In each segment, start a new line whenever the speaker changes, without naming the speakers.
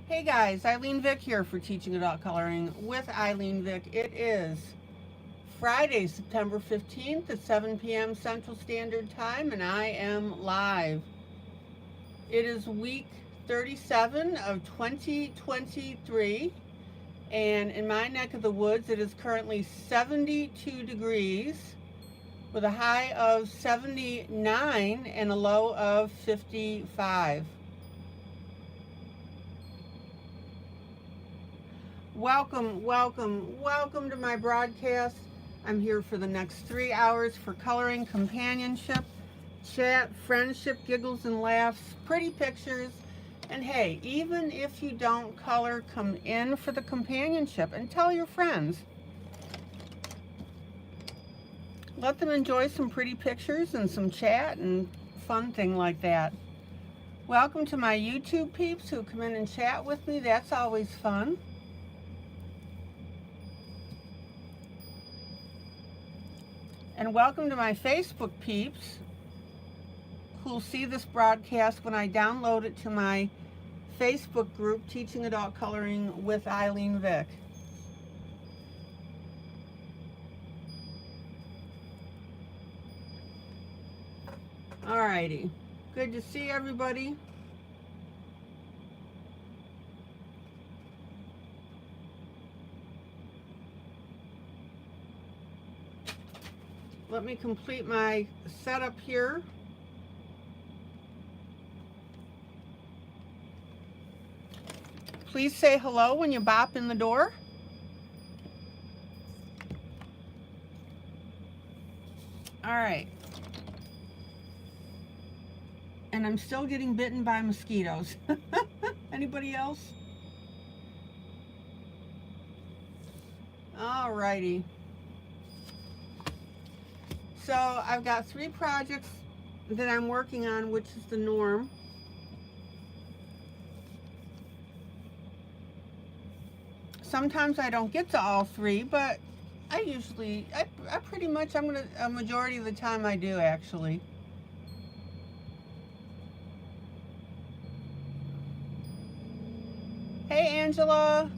Hey guys, ILene Vick here for Teaching Adult Coloring with ILene Vick. It is Friday, September 15th at 7 p.m. Central Standard Time, and I am live. It is week 37 of 2023, and in my neck of the woods, it is currently 72 degrees with a high of 79 and a low of 55. Welcome to my broadcast. I'm here for the next 3 hours for coloring, companionship, chat, friendship, giggles and laughs, pretty pictures. And hey, even if you don't color, come in for the companionship and tell your friends. Let them enjoy some pretty pictures and some chat and fun thing like that. Welcome to my YouTube peeps who come in and chat with me. That's always fun. And welcome to my Facebook peeps who'll see this broadcast when I download it to my Facebook group, Teaching Adult Coloring with ILene Vick. Alrighty, good to see everybody. Let me complete my setup here. Please say hello when you bop in the door. All right. And I'm still getting bitten by mosquitoes. Anybody else? All righty. So I've got 3 projects that I'm working on, which is the norm. Sometimes I don't get to all 3, but I pretty much, a majority of the time I do actually. Hey Angela.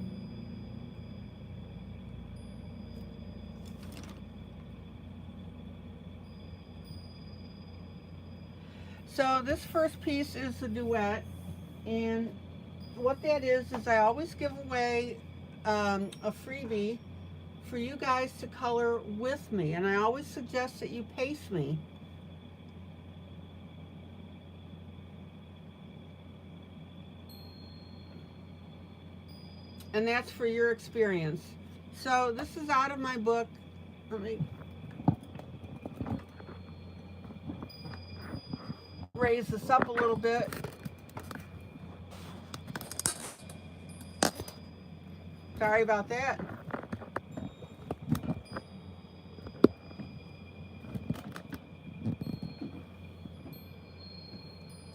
So this first piece is the duet, and what that is I always give away a freebie for you guys to color with me, and I always suggest that you pace me. And that's for your experience. So this is out of my book. Let me raise this up a little bit. Sorry about that.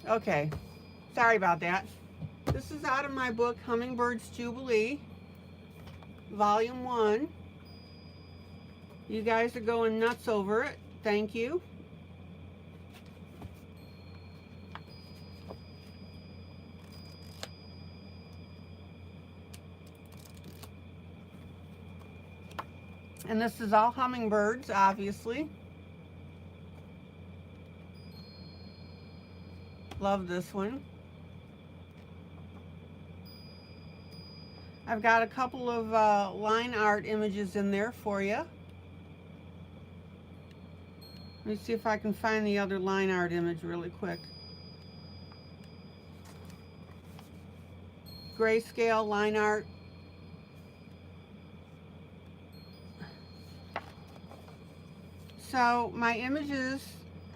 Okay, sorry about that. This is out of my book, Hummingbird's Jubilee, Volume 1. You guys are going nuts over it. Thank you. And this is all hummingbirds, obviously. Love this one. I've got a couple of line art images in there for you. Let me see if I can find the other line art image really quick. Grayscale line art. So my images,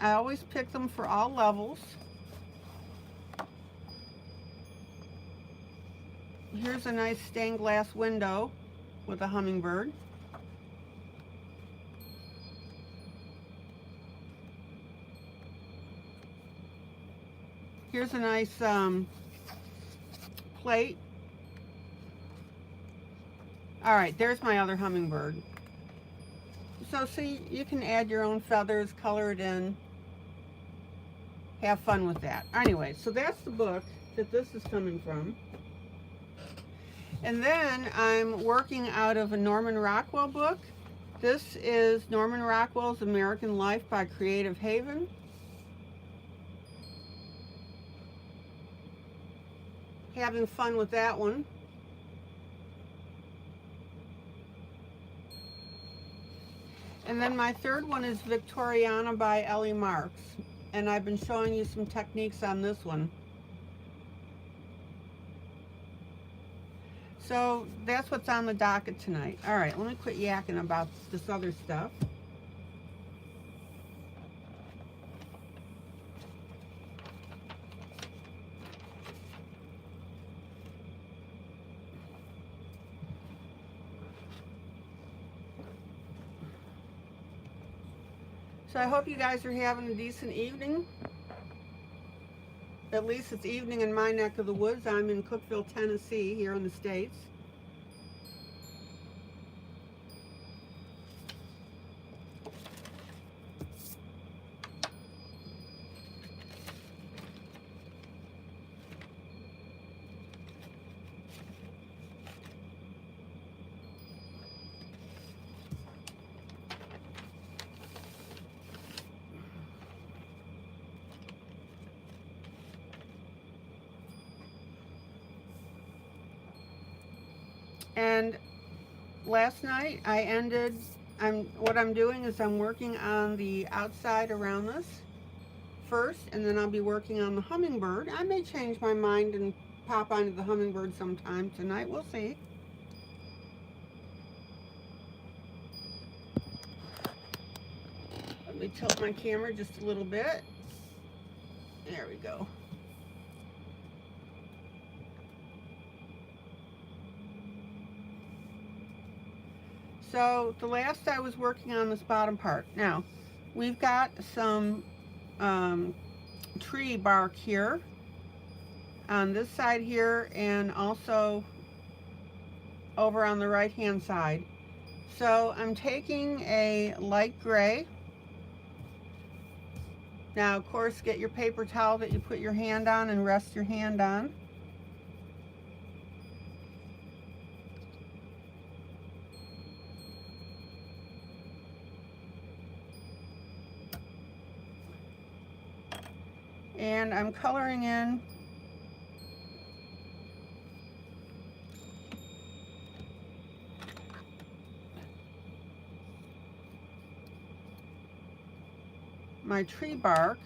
I always pick them for all levels. Here's a nice stained glass window with a hummingbird. Here's a nice plate. All right, there's my other hummingbird. So see, you can add your own feathers, color it in, have fun with that. Anyway, so that's the book that this is coming from. And then I'm working out of a Norman Rockwell book. This is Norman Rockwell's American Life by Creative Haven. Having fun with that one. And then my third one is Victoriana by Ellie Marks. And I've been showing you some techniques on this one. So that's what's on the docket tonight. All right, let me quit yakking about this other stuff. So I hope you guys are having a decent evening. At least it's evening in my neck of the woods. I'm in Cookeville, Tennessee, here in the States. And last night what I'm doing is I'm working on the outside around this first, and then I'll be working on the hummingbird. I may change my mind and pop onto the hummingbird sometime tonight. We'll see. Let me tilt my camera just a little bit. There we go. So the last I was working on this bottom part. Now, we've got some tree bark here on this side here, and also over on the right hand side. So I'm taking a light gray. Now, of course, get your paper towel that you put your hand on and rest your hand on. And I'm coloring in my tree bark.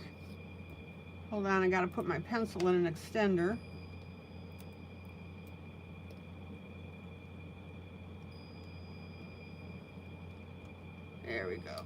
Hold on, I gotta put my pencil in an extender. There we go.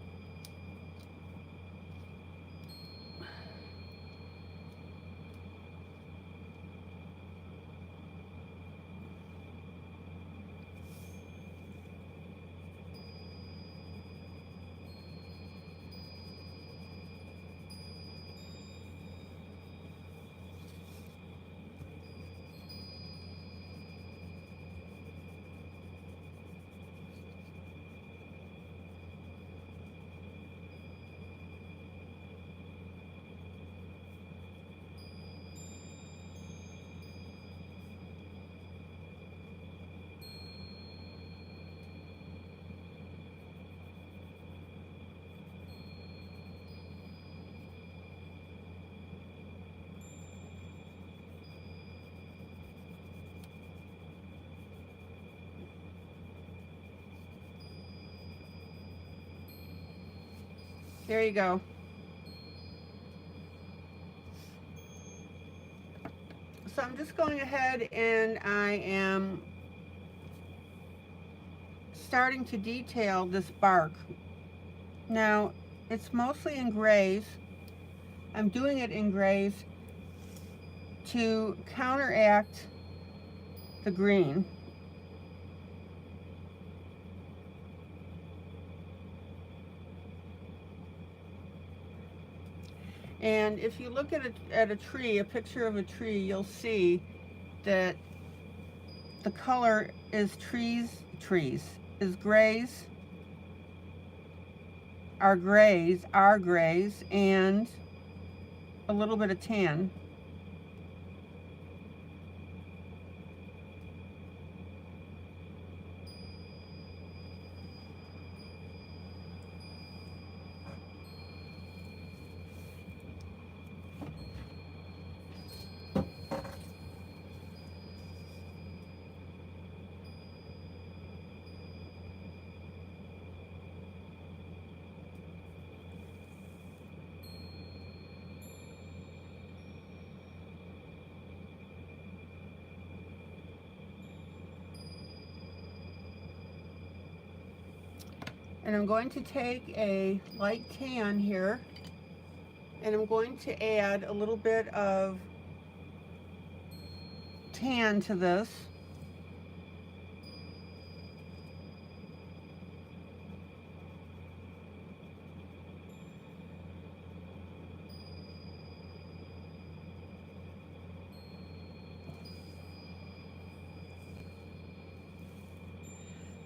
There you go. So I'm just going ahead and I am starting to detail this bark. Now, it's mostly in grays. I'm doing it in grays to counteract the green. And if you look at a tree, a picture of a tree, you'll see that the color is grays, are grays, and a little bit of tan. And I'm going to take a light tan here, and I'm going to add a little bit of tan to this.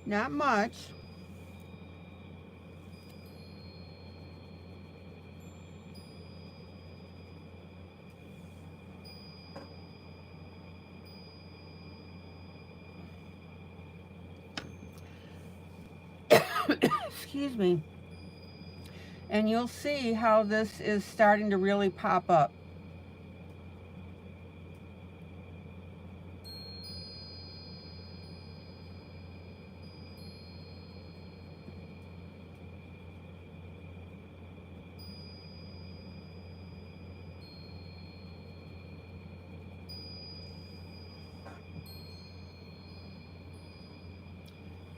Not much. Excuse me. And you'll see how this is starting to really pop up.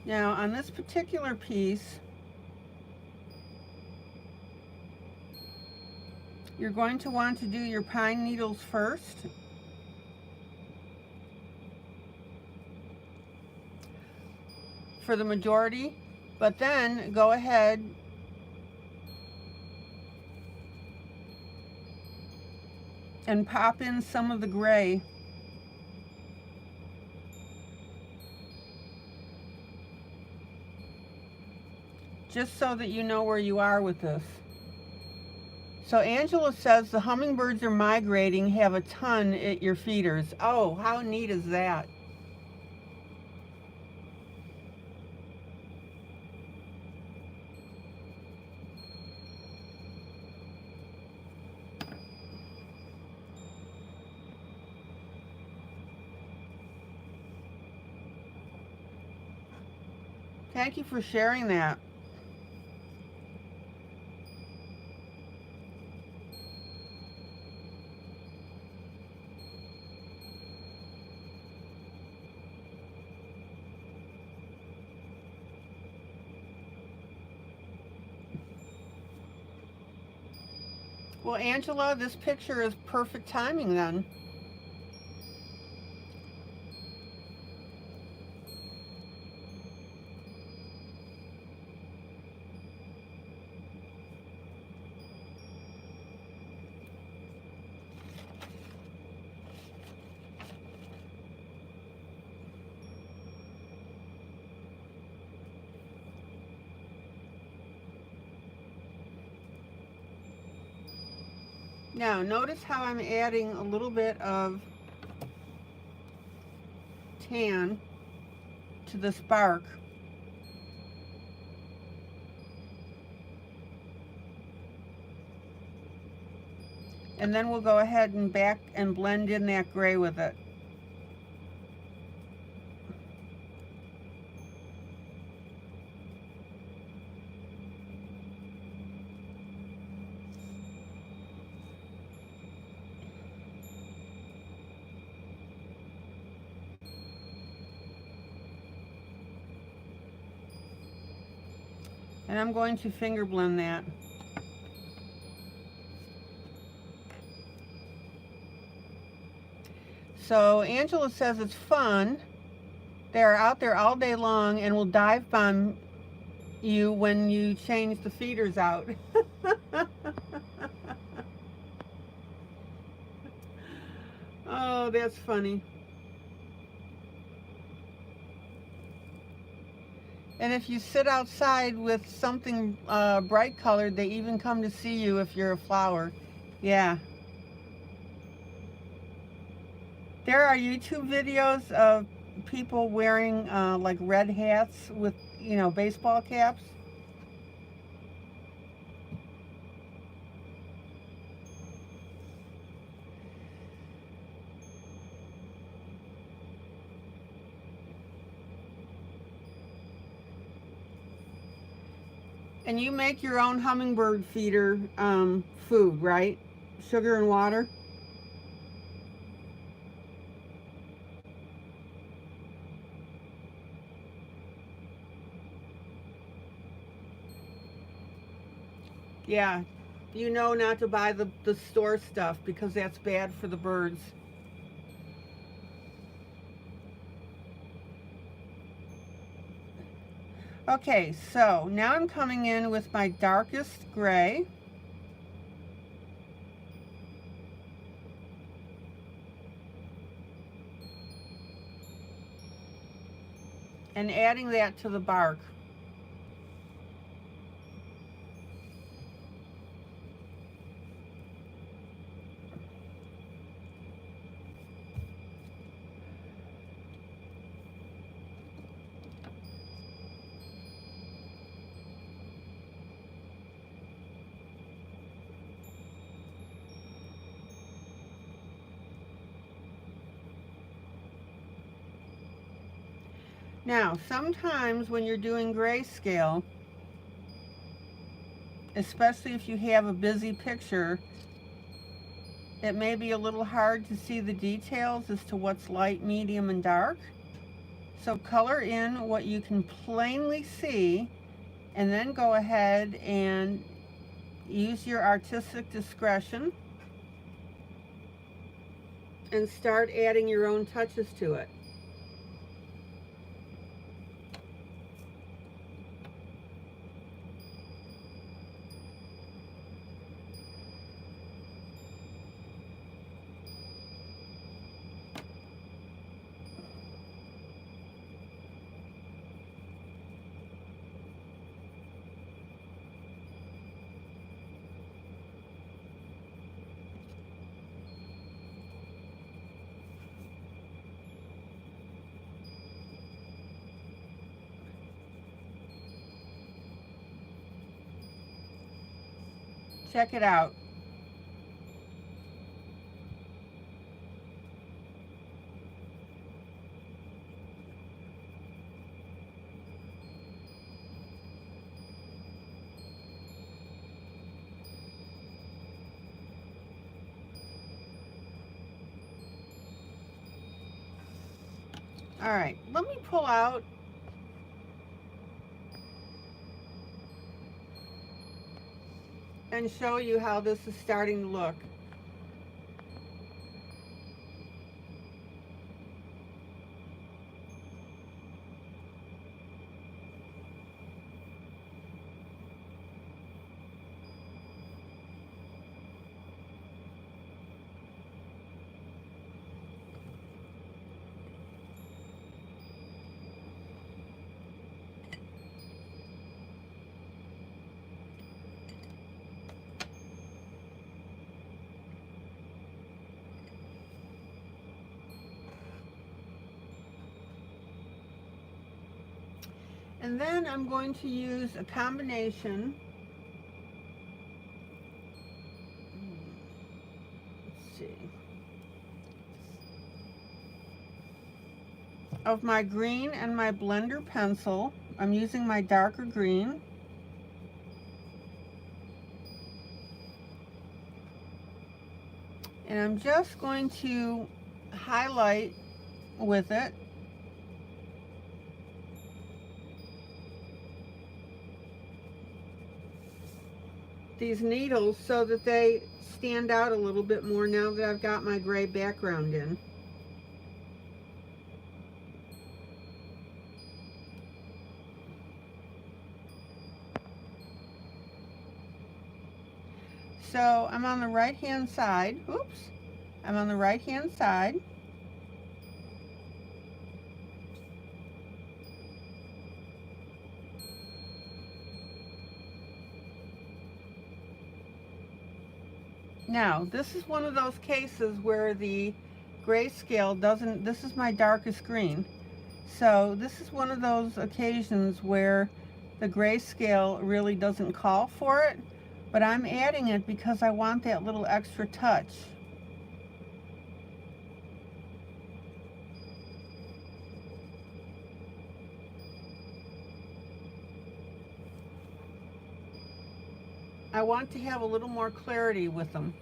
Now on this particular piece, you're going to want to do your pine needles first. For the majority, but then go ahead and pop in some of the gray. Just so that you know where you are with this. So Angela says the hummingbirds are migrating, have a ton at your feeders. Oh, how neat is that? Thank you for sharing that. Well, Angela, this picture is perfect timing then. Now, notice how I'm adding a little bit of tan to this bark. And then we'll go ahead and back and blend in that gray with it. And I'm going to finger blend that. So Angela says it's fun. They're out there all day long and will dive bomb you when you change the feeders out. Oh, that's funny. And if you sit outside with something bright colored, they even come to see you if you're a flower. Yeah. There are YouTube videos of people wearing like red hats with, you know, baseball caps. And you make your own hummingbird feeder food, right? Sugar and water? Yeah, you know not to buy the store stuff because that's bad for the birds. Okay, so now I'm coming in with my darkest gray. And adding that to the bark. Now, sometimes when you're doing grayscale, especially if you have a busy picture, it may be a little hard to see the details as to what's light, medium, and dark. So color in what you can plainly see, and then go ahead and use your artistic discretion and start adding your own touches to it. Check it out. All right, let me pull out and show you how this is starting to look. And then I'm going to use a combination. Let's see. Of my green and my blender pencil. I'm using my darker green. And I'm just going to highlight with it. These needles so that they stand out a little bit more now that I've got my gray background in. So I'm on the right hand side. Oops. I'm on the right hand side. Now, this is one of those cases where the grayscale doesn't, this is my darkest green. So this is one of those occasions where the grayscale really doesn't call for it, but I'm adding it because I want that little extra touch. I want to have a little more clarity with them.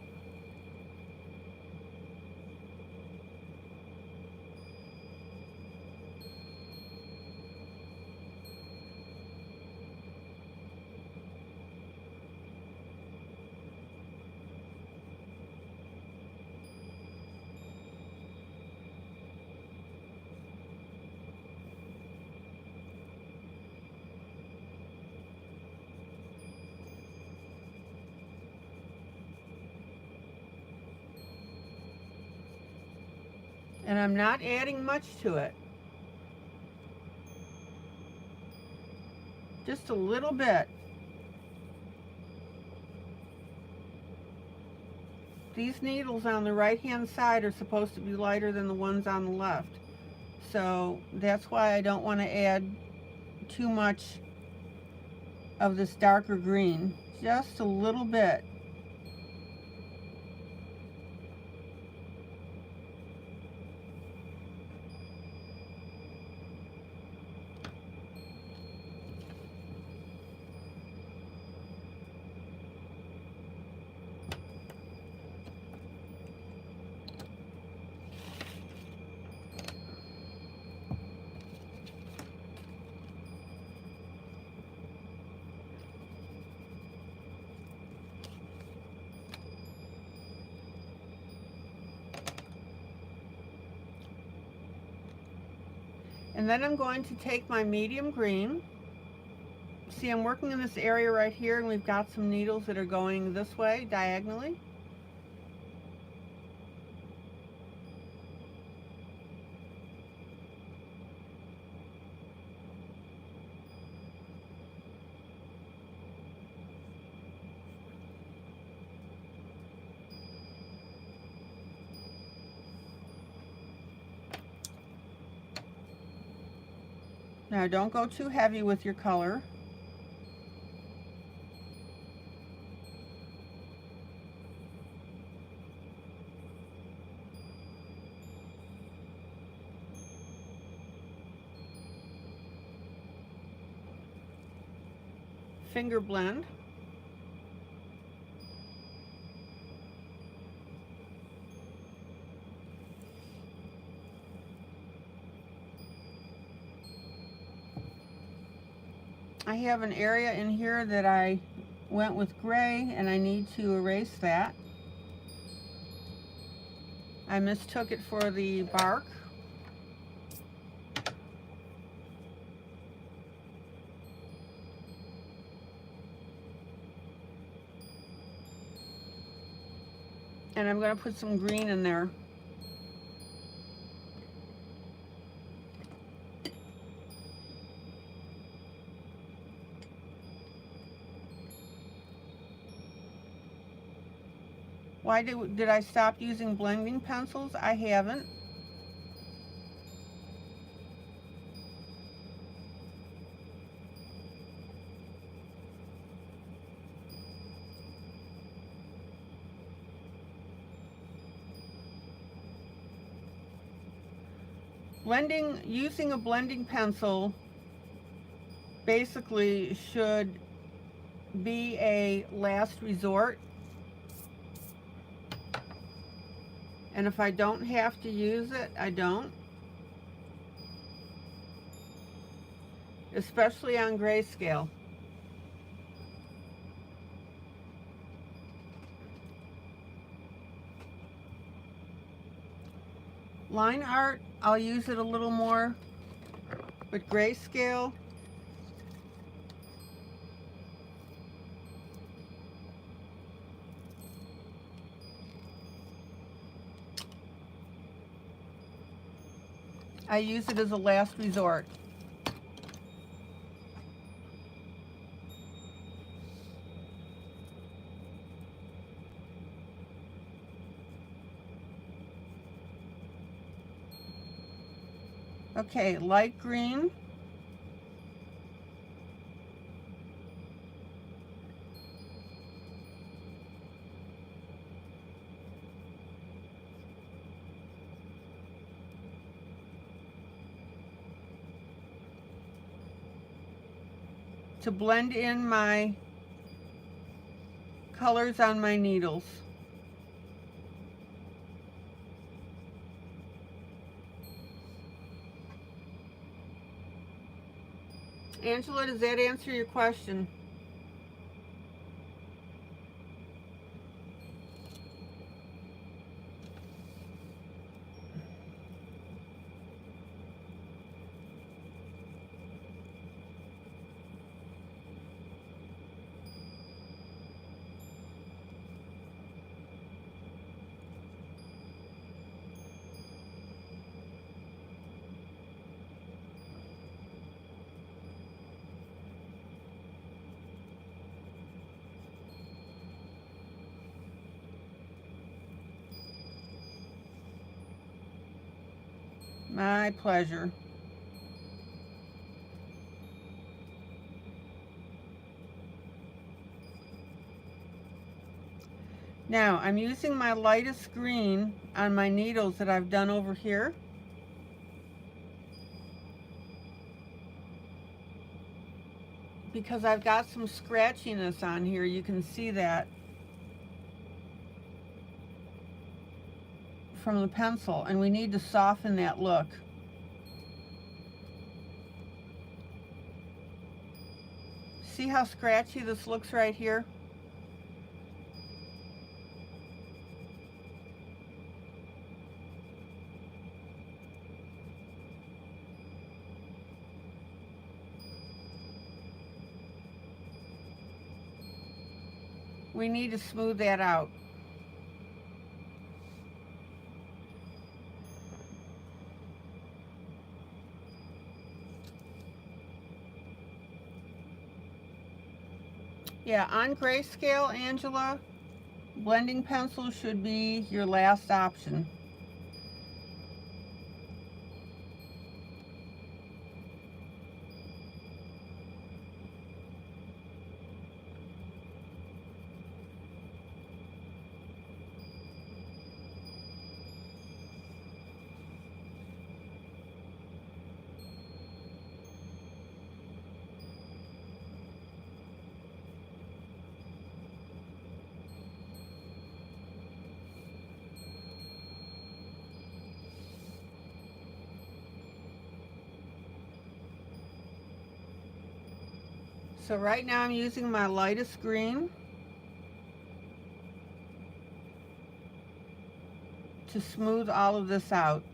And I'm not adding much to it. Just a little bit. These needles on the right hand side are supposed to be lighter than the ones on the left. So that's why I don't want to add too much of this darker green. Just a little bit. And then I'm going to take my medium green. See, I'm working in this area right here, and we've got some needles that are going this way diagonally. Now, don't go too heavy with your color. Finger blend. I have an area in here that I went with gray, and I need to erase that. I mistook it for the bark. And I'm going to put some green in there. Why did I stop using blending pencils? I haven't. Using a blending pencil basically should be a last resort. And if I don't have to use it, I don't. Especially on grayscale. Line art, I'll use it a little more, but grayscale, I use it as a last resort. Okay, light green. To blend in my colors on my needles. Angela, does that answer your question? My pleasure. Now, I'm using my lightest green on my needles that I've done over here. Because I've got some scratchiness on here, you can see that from the pencil, and we need to soften that look. See how scratchy this looks right here? We need to smooth that out. Yeah, on grayscale, Angela, blending pencil should be your last option. So right now I'm using my lightest green to smooth all of this out.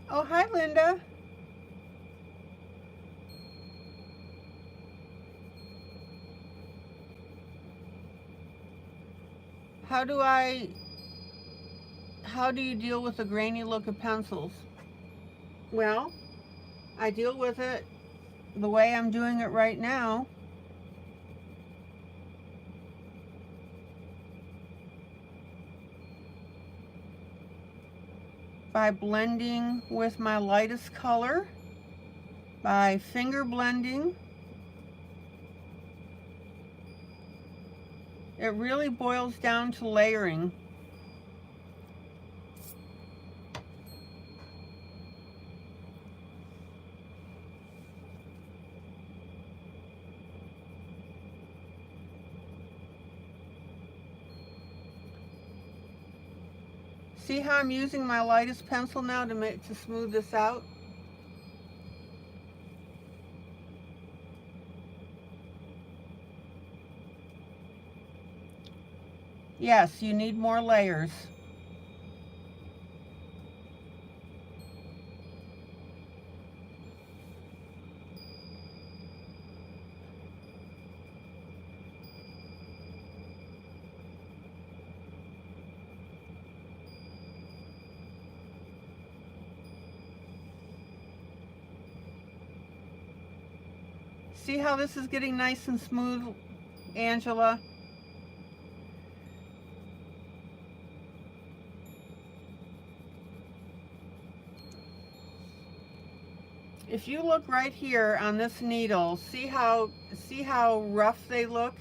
Oh, hi, Linda. How do you deal with the grainy look of pencils? Well, I deal with it the way I'm doing it right now. By blending with my lightest color, by finger blending. It really boils down to layering. See how I'm using my lightest pencil now to smooth this out? Yes, you need more layers. See how this is getting nice and smooth, Angela? If you look right here on this needle, see how rough they look?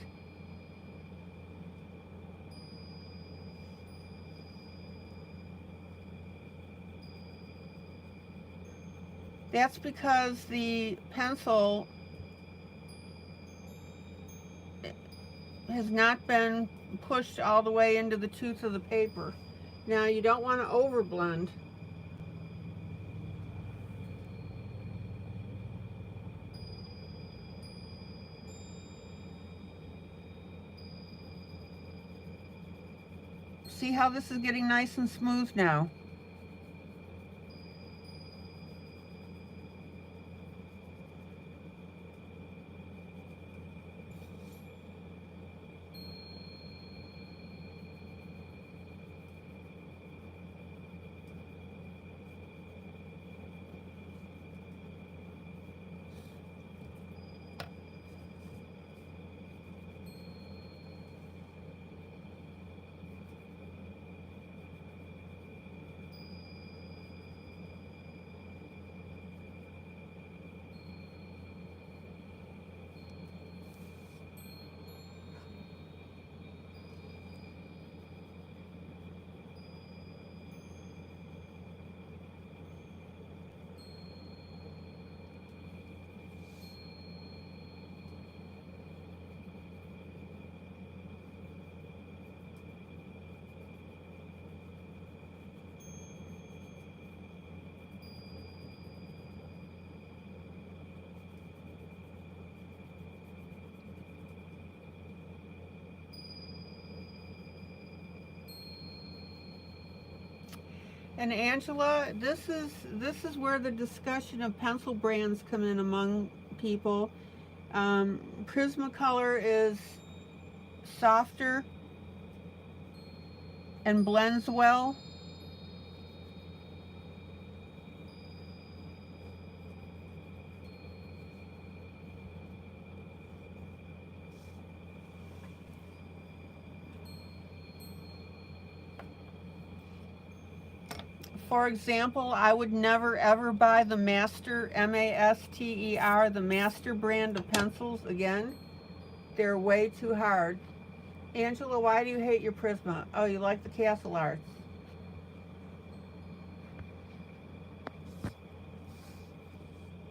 That's because the pencil has not been pushed all the way into the tooth of the paper. Now you don't want to overblend. See how this is getting nice and smooth now? And Angela, this is where the discussion of pencil brands come in among people. Prismacolor is softer and blends well. For example, I would never ever buy the Master, M-A-S-T-E-R, the Master brand of pencils again. They're way too hard. Angela, why do you hate your Prisma? Oh, you like the Castle Arts.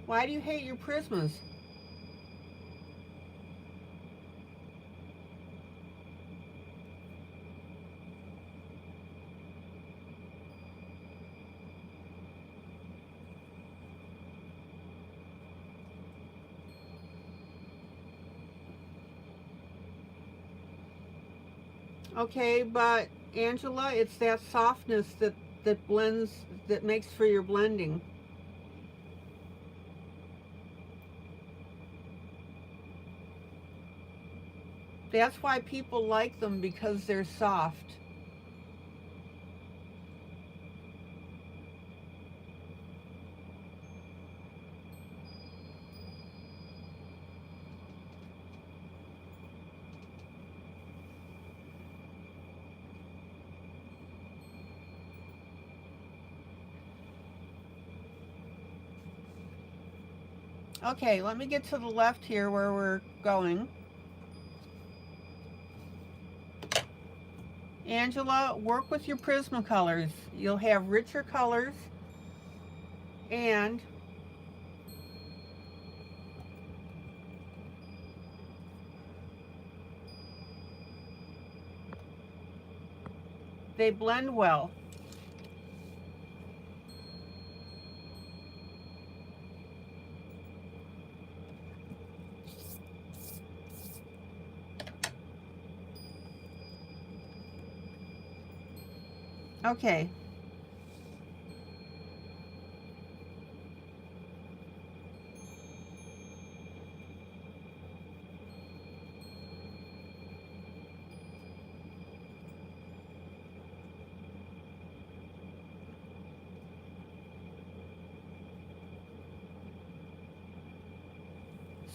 Why do you hate your Prismas? Okay, but Angela, it's that softness that blends, that makes for your blending. That's why people like them, because they're soft. Okay, let me get to the left here where we're going. Angela, work with your Prismacolors. You'll have richer colors and they blend well. Okay.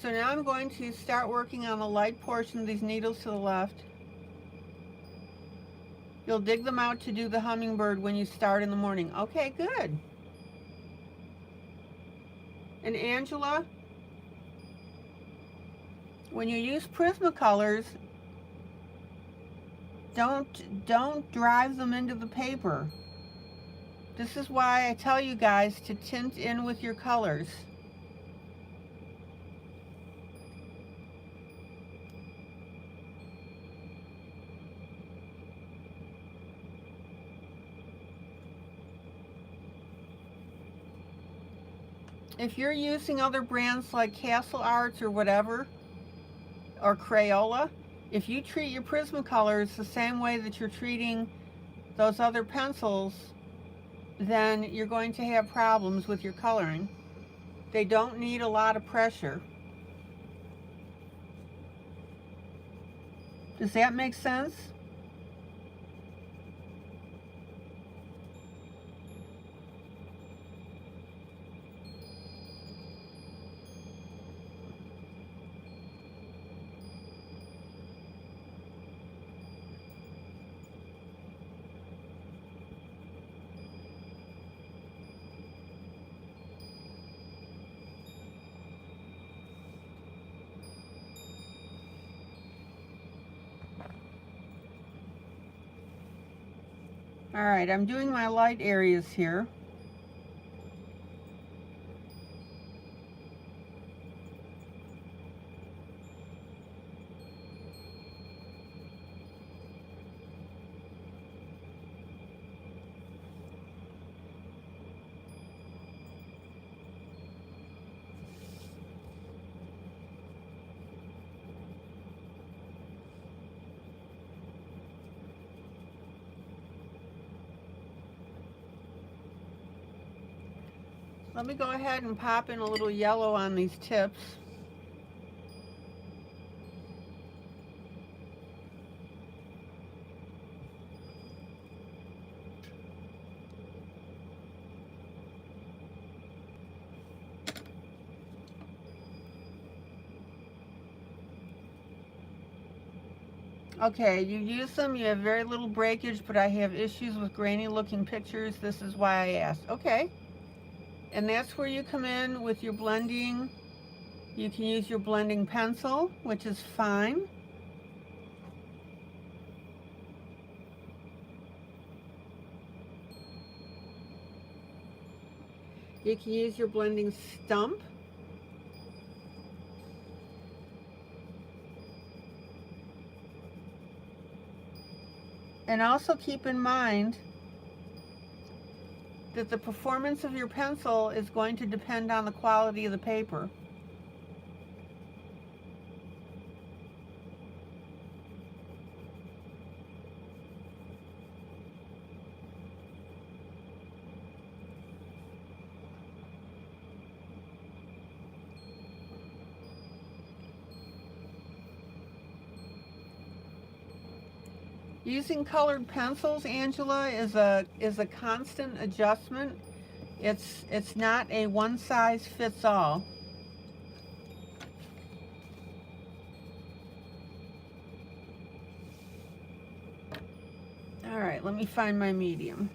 So now I'm going to start working on the light portion of these needles to the left. You'll dig them out to do the hummingbird when you start in the morning. Okay, good. And Angela, when you use Prismacolors, don't drive them into the paper. This is why I tell you guys to tint in with your colors. If you're using other brands like Castle Arts or whatever, or Crayola, if you treat your Prismacolors the same way that you're treating those other pencils, then you're going to have problems with your coloring. They don't need a lot of pressure. Does that make sense? All right, I'm doing my light areas here. Let me go ahead and pop in a little yellow on these tips. Okay, you use them, you have very little breakage, but I have issues with grainy looking pictures. This is why I asked. Okay, and that's where you come in with your blending. You can use your blending pencil, which is fine. You can use your blending stump. And also keep in mind that the performance of your pencil is going to depend on the quality of the paper. Using colored pencils, Angela, is a constant adjustment. It's not a one size fits all. All right, let me find my medium.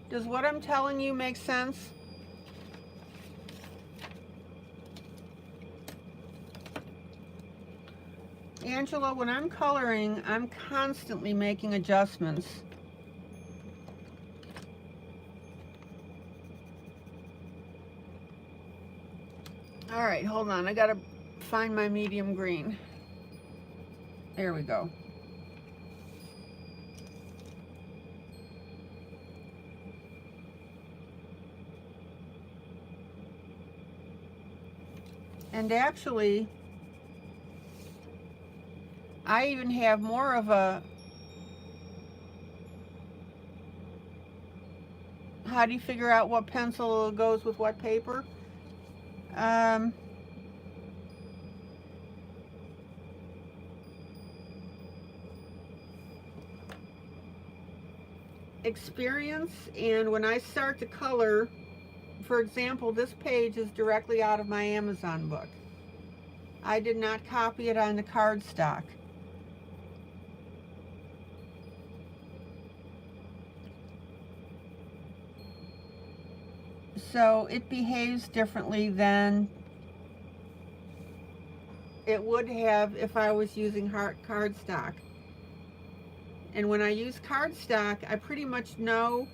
Does what I'm telling you make sense? Angela, when I'm coloring, I'm constantly making adjustments. All right, hold on. I gotta find my medium green. There we go. And actually, I even have more of a, how do you figure out what pencil goes with what paper? Experience, and when I start to color, for example, this page is directly out of my Amazon book. I did not copy it on the cardstock. So it behaves differently than it would have if I was using cardstock. And when I use cardstock, I pretty much know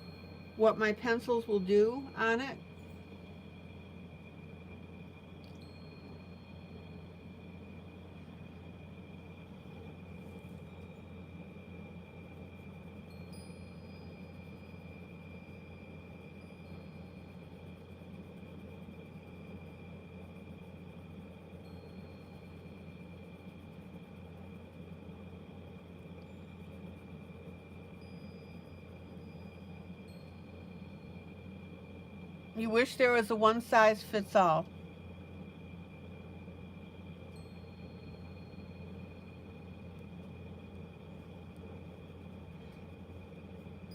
what my pencils will do on it. You wish there was a one size fits all.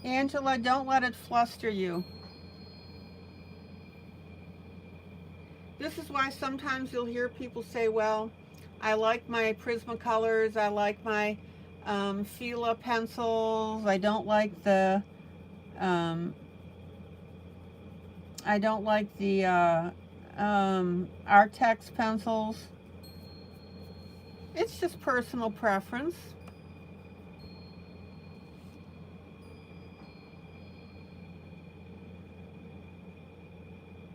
Angela, don't let it fluster you. This is why sometimes you'll hear people say, well, I like my Prismacolors, I like my Fila pencils, I don't like the Artex pencils. It's just personal preference.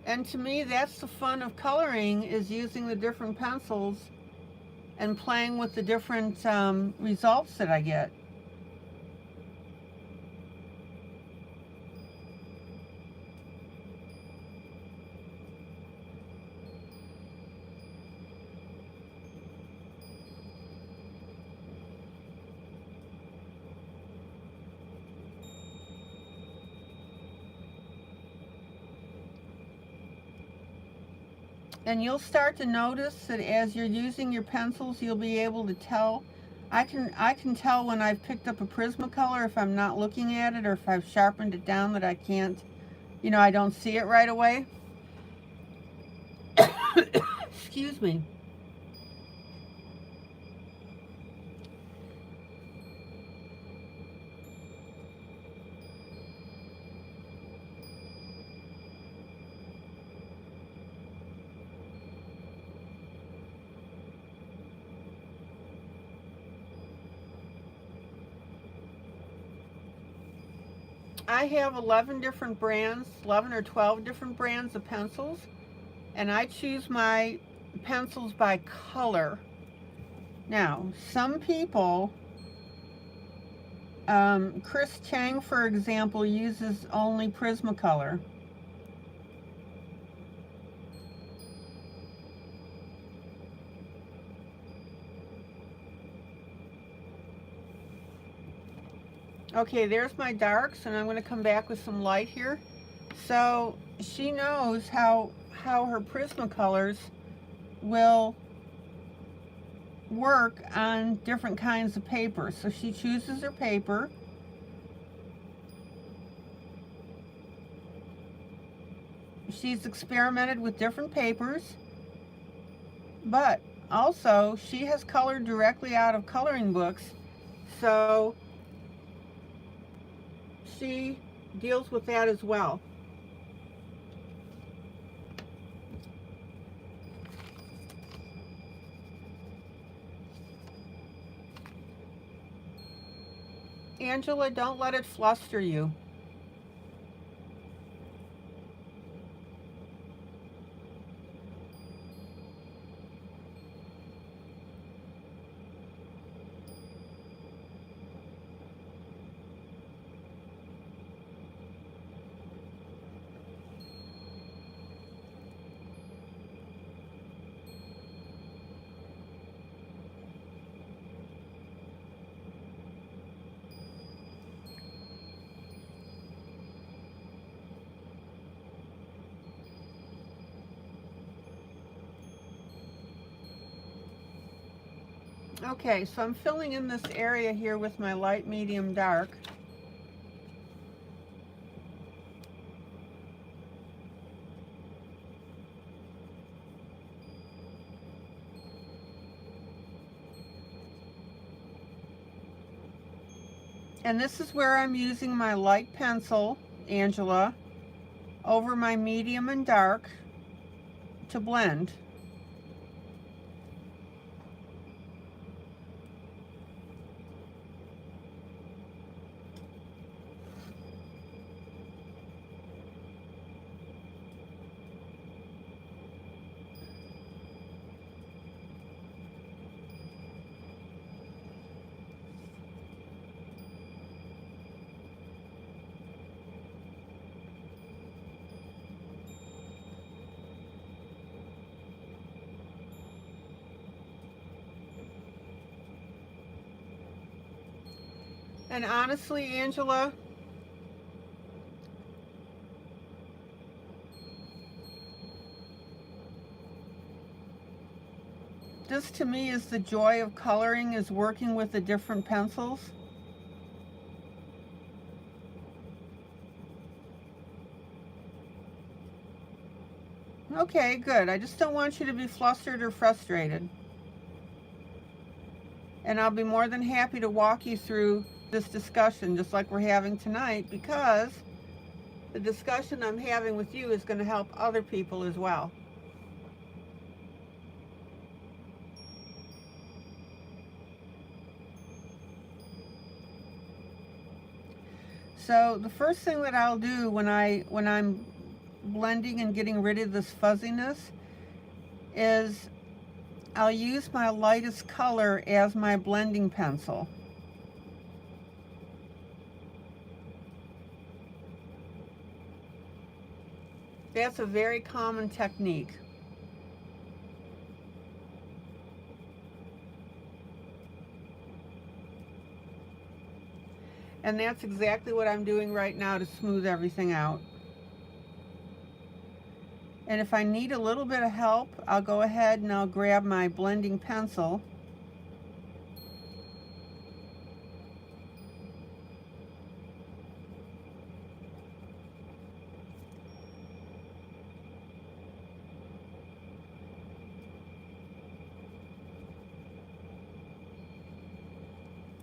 And to me, that's the fun of coloring, is using the different pencils and playing with the different results that I get. And you'll start to notice that as you're using your pencils, you'll be able to tell. I can tell when I've picked up a Prismacolor if I'm not looking at it, or if I've sharpened it down that I can't, I don't see it right away. Excuse me. I have 11 different brands, 11 or 12 different brands of pencils, and I choose my pencils by color. Now, some people, Chris Chang, for example, uses only Prismacolor. Okay, there's my darks, and I'm going to come back with some light here. So she knows how her Prismacolors will work on different kinds of paper. So she chooses her paper. She's experimented with different papers, but also she has colored directly out of coloring books. So she deals with that as well. Angela, don't let it fluster you. Okay, so I'm filling in this area here with my light, medium, dark. And this is where I'm using my light pencil, Angela, over my medium and dark to blend. And honestly, Angela, this to me is the joy of coloring, is working with the different pencils. Okay, good. I just don't want you to be flustered or frustrated. And I'll be more than happy to walk you through this discussion just like we're having tonight, because the discussion I'm having with you is going to help other people as well. So the first thing that I'll do when I'm blending and getting rid of this fuzziness is I'll use my lightest color as my blending pencil. That's a very common technique. And that's exactly what I'm doing right now to smooth everything out. And if I need a little bit of help, I'll go ahead and I'll grab my blending pencil.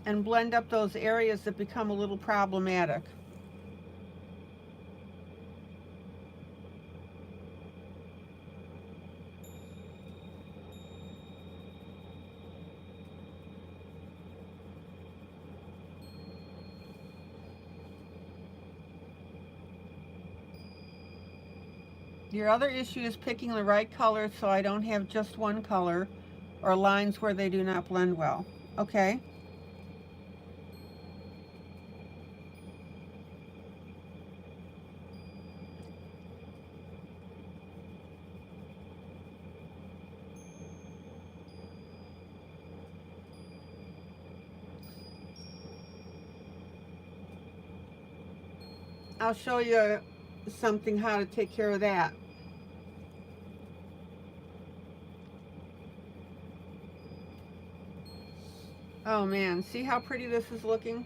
And blend up those areas that become a little problematic. Your other issue is picking the right color so I don't have just one color or lines where they do not blend well. Okay? I'll show you something how to take care of that. Oh man, see how pretty this is looking?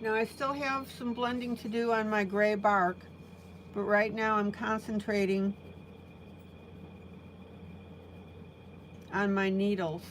Now I still have some blending to do on my gray bark, but right now I'm concentrating on my needles.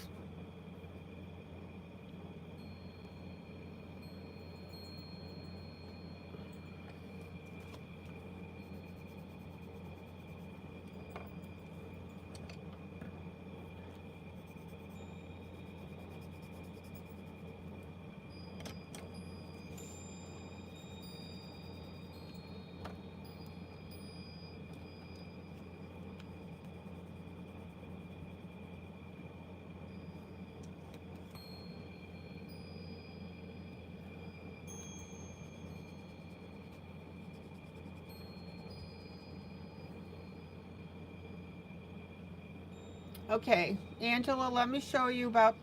Okay, Angela, let me show you about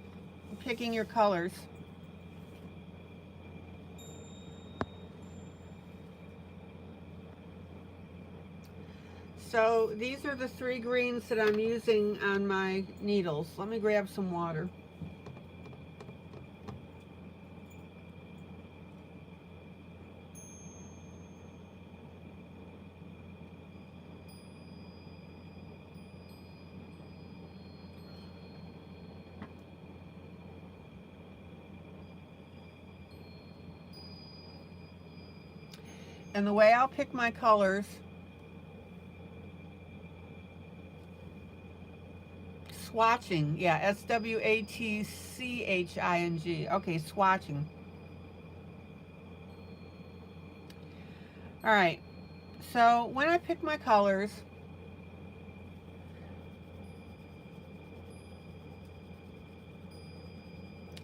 picking your colors. So these are the 3 greens that I'm using on my needles. Let me grab some water. And the way I'll pick my colors, swatching, yeah, S-W-A-T-C-H-I-N-G. Okay, swatching. All right, so when I pick my colors,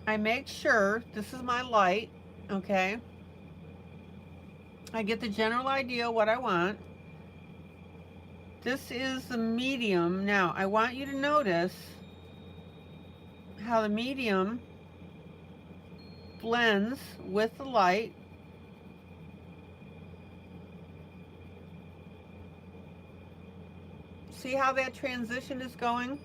I make sure this is my light, okay? I get the general idea what I want. This is the medium. Now, I want you to notice how the medium blends with the light. See how that transition is going?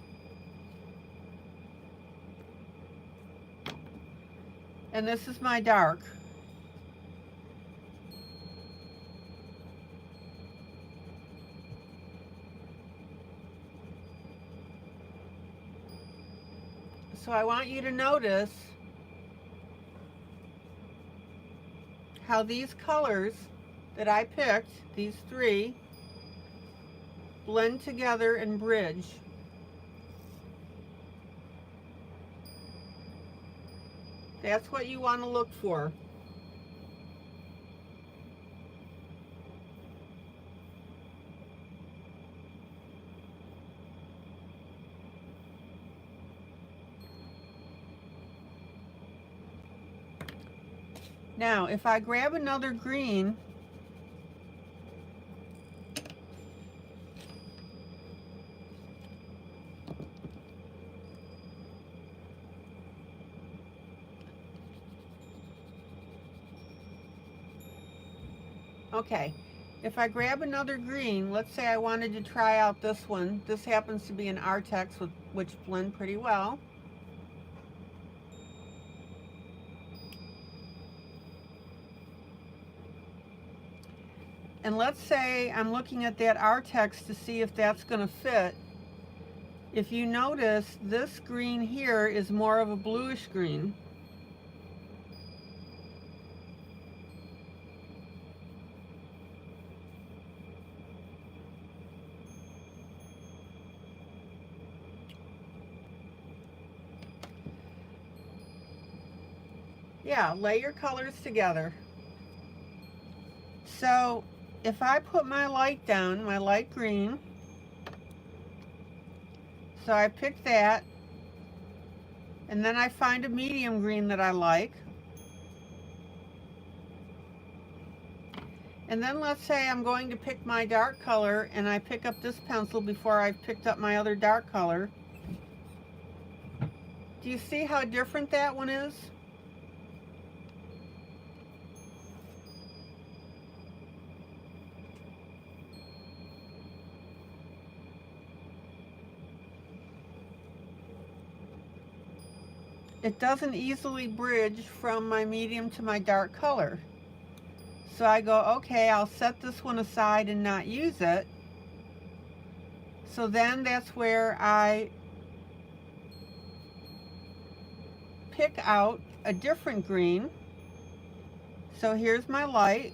And this is my dark. So I want you to notice how these colors that I picked, these 3, blend together and bridge. That's what you want to look for. Now, if I grab another green, okay, if I grab another green, let's say I wanted to try out this one. This happens to be an Artex, which blend pretty well. And let's say I'm looking at that Artex to see if that's going to fit. If you notice, this green here is more of a bluish green. Yeah, lay your colors together. So if I put my light down, my light green, so I pick that, and then I find a medium green that I like. And then let's say I'm going to pick my dark color, and I pick up this pencil before I've picked up my other dark color. Do you see how different that one is? It doesn't easily bridge from my medium to my dark color. So I go, okay, I'll set this one aside and not use it. So then that's where I pick out a different green. So here's my light.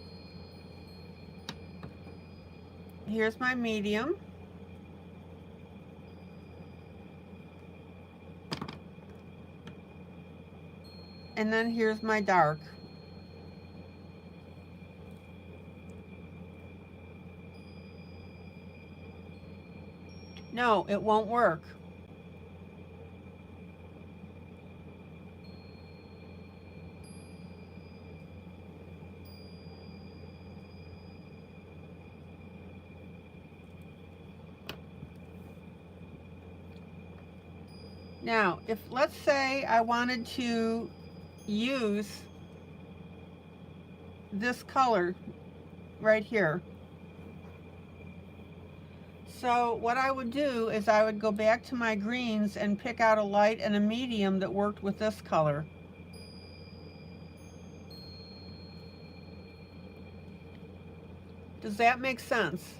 Here's my medium. And then here's my dark. No, it won't work. Now, if let's say I wanted to use this color right here. So what I would do is I would go back to my greens and pick out a light and a medium that worked with this color. Does that make sense?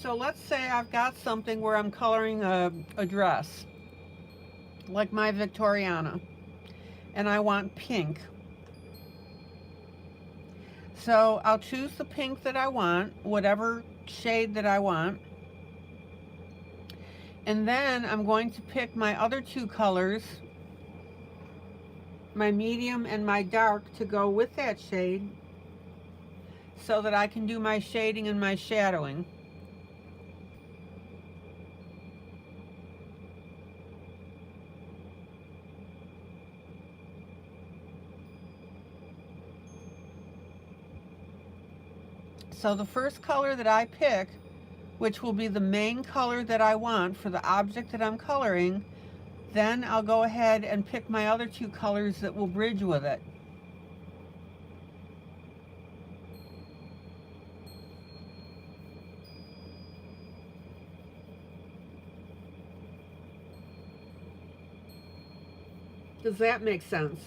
So let's say I've got something where I'm coloring a dress, like my Victoriana, and I want pink. So I'll choose the pink that I want, whatever shade that I want. And then I'm going to pick my other two colors, my medium and my dark, to go with that shade so that I can do my shading and my shadowing. So the first color that I pick, which will be the main color that I want for the object that I'm coloring, then I'll go ahead and pick my other two colors that will bridge with it. Does that make sense?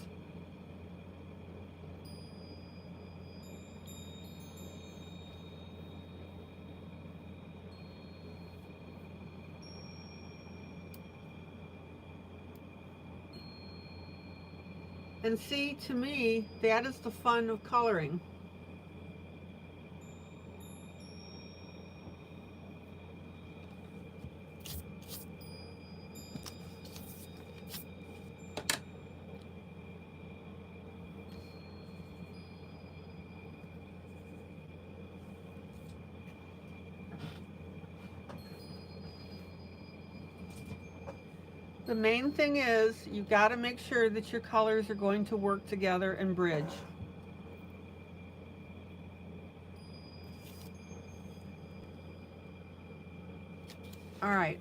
And see, to me, that is the fun of coloring. The main thing is you got to make sure that your colors are going to work together and bridge. All right.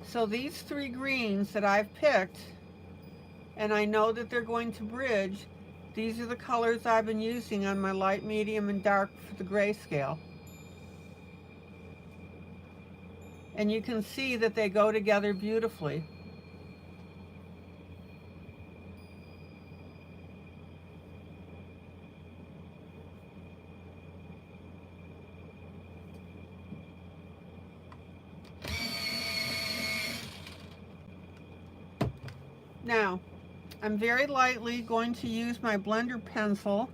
So these three greens that I've picked, and I know that they're going to bridge, these are the colors I've been using on my light, medium, and dark for the grayscale. And you can see that they go together beautifully. Now, I'm very lightly going to use my blender pencil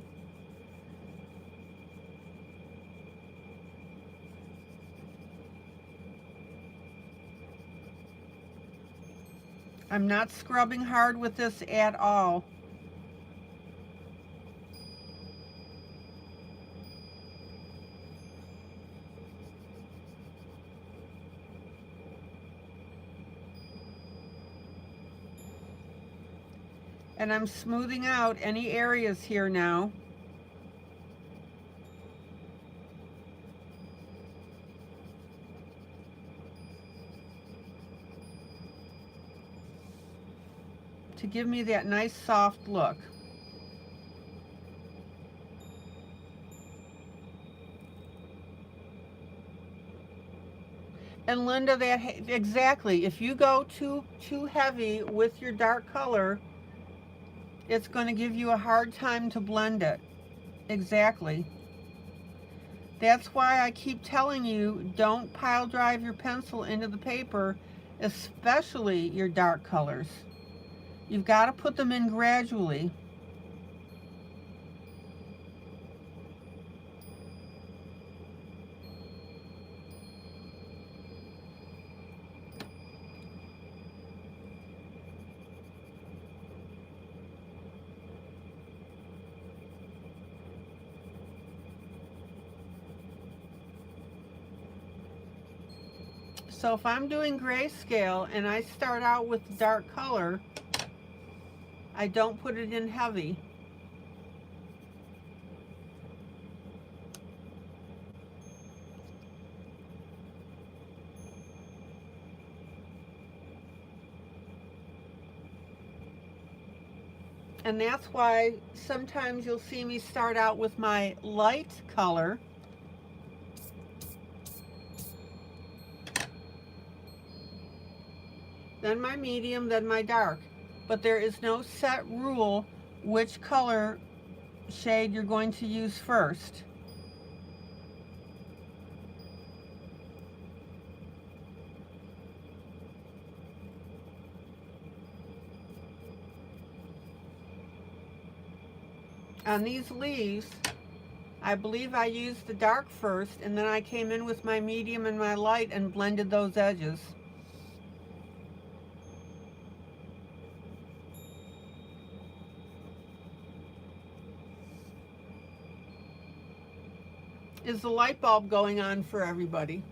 I'm not scrubbing hard with this at all. And I'm smoothing out any areas here now. To give me that nice soft look. And Linda, that exactly, if you go too heavy with your dark color, it's going to give you a hard time to blend it. Exactly. That's why I keep telling you, don't pile drive your pencil into the paper, especially your dark colors. You've got to put them in gradually. So if I'm doing grayscale and I start out with the dark color, I don't put it in heavy. And that's why sometimes you'll see me start out with my light color, then my medium, then my dark. But there is no set rule which color shade you're going to use first. On these leaves, I believe I used the dark first, and then I came in with my medium and my light and blended those edges. Is the light bulb going on for everybody?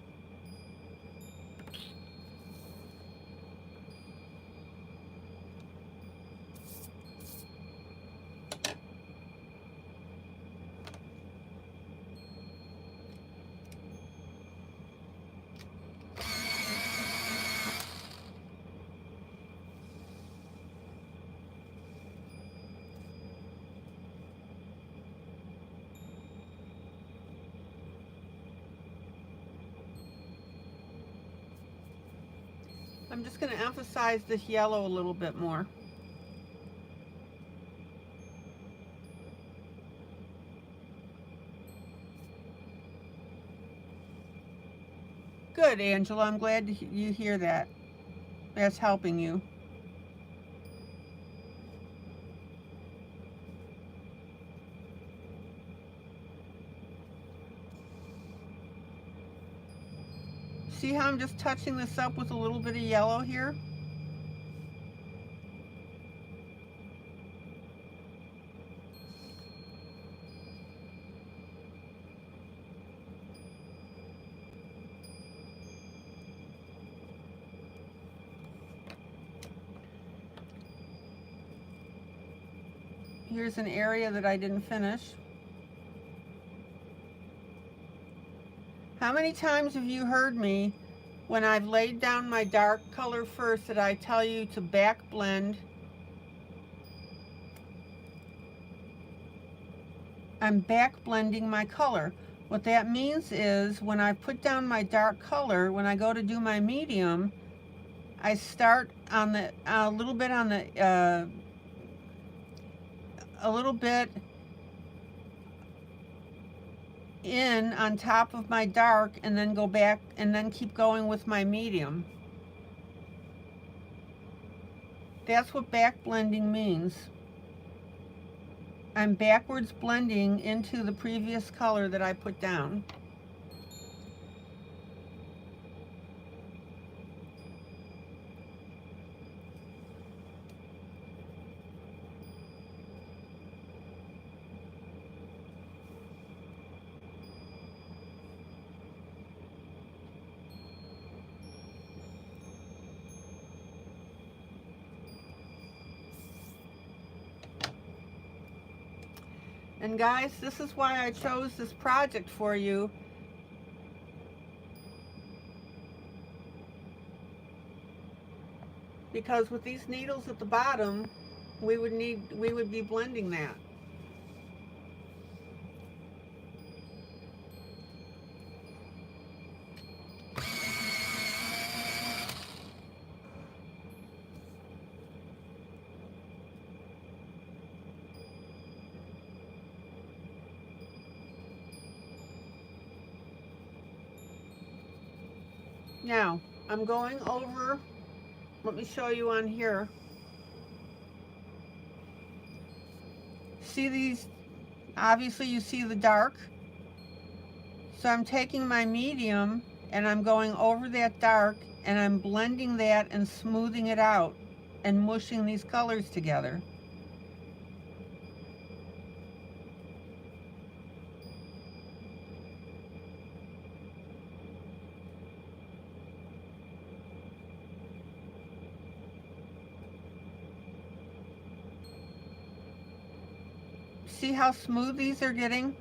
I'm just going to emphasize this yellow a little bit more. Good, Angela. I'm glad you hear that. That's helping you. See how I'm just touching this up with a little bit of yellow here? Here's an area that I didn't finish. How many times have you heard me when I've laid down my dark color first that I tell you to back blend? I'm back blending my color. What that means is when I put down my dark color, when I go to do my medium, I start on the a little bit in on top of my dark, and then go back and then keep going with my medium. That's what back blending means. I'm backwards blending into the previous color that I put down. And guys, this is why I chose this project for you. Because with these needles at the bottom, we would be blending that. Now, I'm going over, let me show you on here. See these, obviously you see the dark. So I'm taking my medium and I'm going over that dark and I'm blending that and smoothing it out and mushing these colors together. See how smooth these are getting?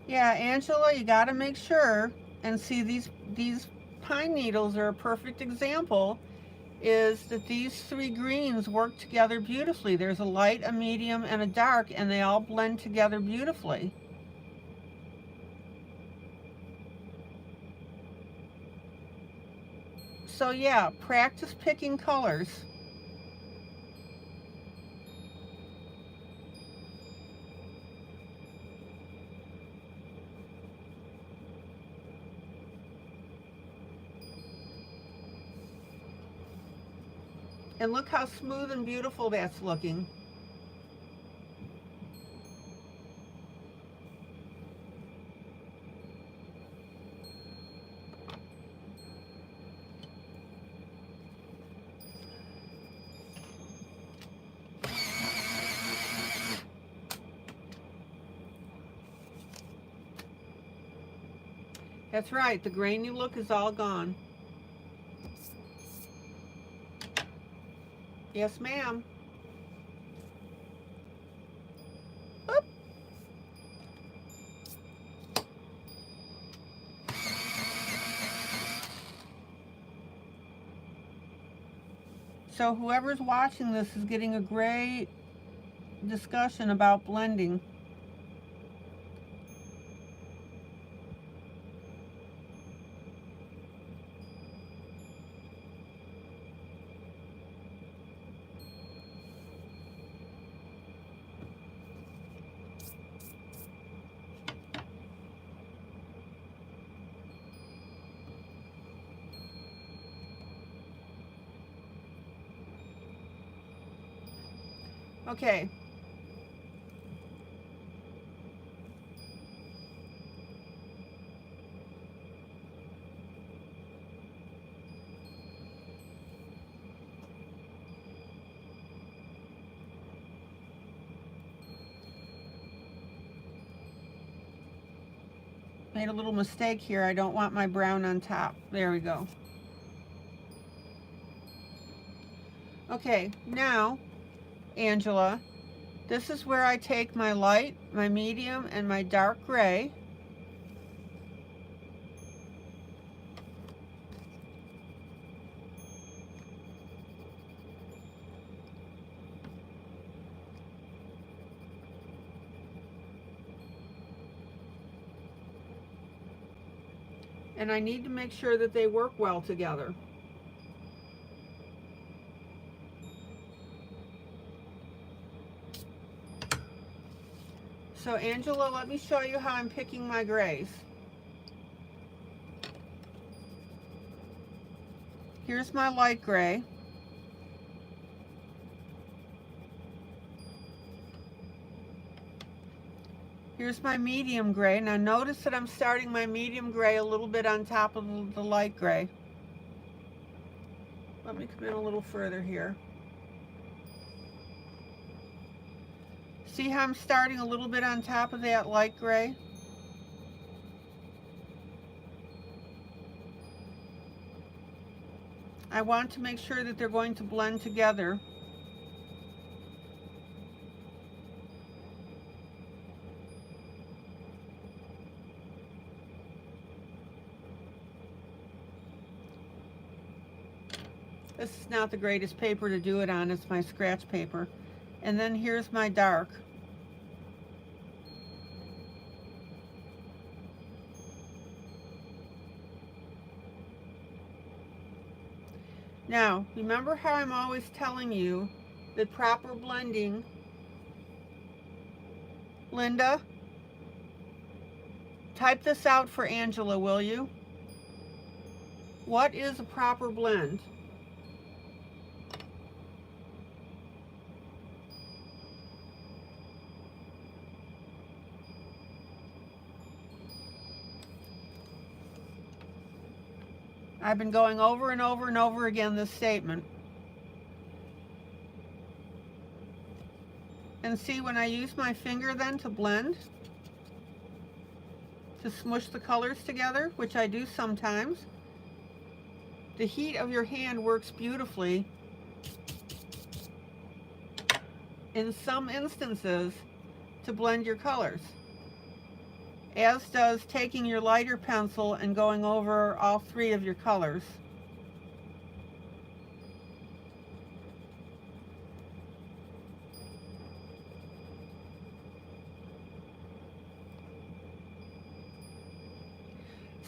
Yeah, Angela, you got to make sure, and see these pine needles are a perfect example, is that these three greens work together beautifully. There's a light, a medium, and a dark, and they all blend together beautifully. So yeah, practice picking colors. And look how smooth and beautiful that's looking. That's right, the grainy look is all gone. Yes, ma'am. So whoever's watching this is getting a great discussion about blending. Okay. Made a little mistake here. I don't want my brown on top. There we go. Okay, now, Angela, this is where I take my light, my medium, and my dark gray. And I need to make sure that they work well together. So Angela, let me show you how I'm picking my grays. Here's my light gray. Here's my medium gray. Now notice that I'm starting my medium gray a little bit on top of the light gray. Let me come in a little further here. See how I'm starting a little bit on top of that light gray? I want to make sure that they're going to blend together. This is not the greatest paper to do it on, it's my scratch paper. And then here's my dark. Now, remember how I'm always telling you that proper blending, Linda, type this out for Angela, will you? What is a proper blend? I've been going over and over and over again this statement. And see, when I use my finger then to blend, to smush the colors together, which I do sometimes, the heat of your hand works beautifully in some instances to blend your colors, as does taking your lighter pencil and going over all three of your colors.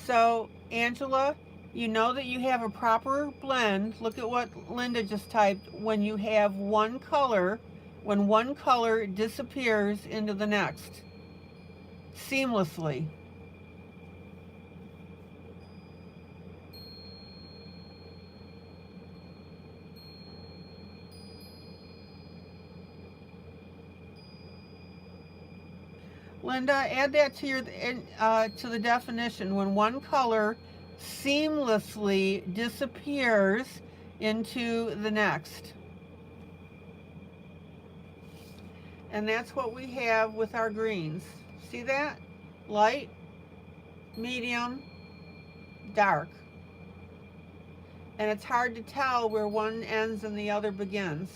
So, Angela, you know that you have a proper blend. Look at what Linda just typed. When you have one color, when one color disappears into the next seamlessly. Linda, add that to your to the definition. When one color seamlessly disappears into the next. And that's what we have with our greens. See that? Light, medium, dark. And it's hard to tell where one ends and the other begins.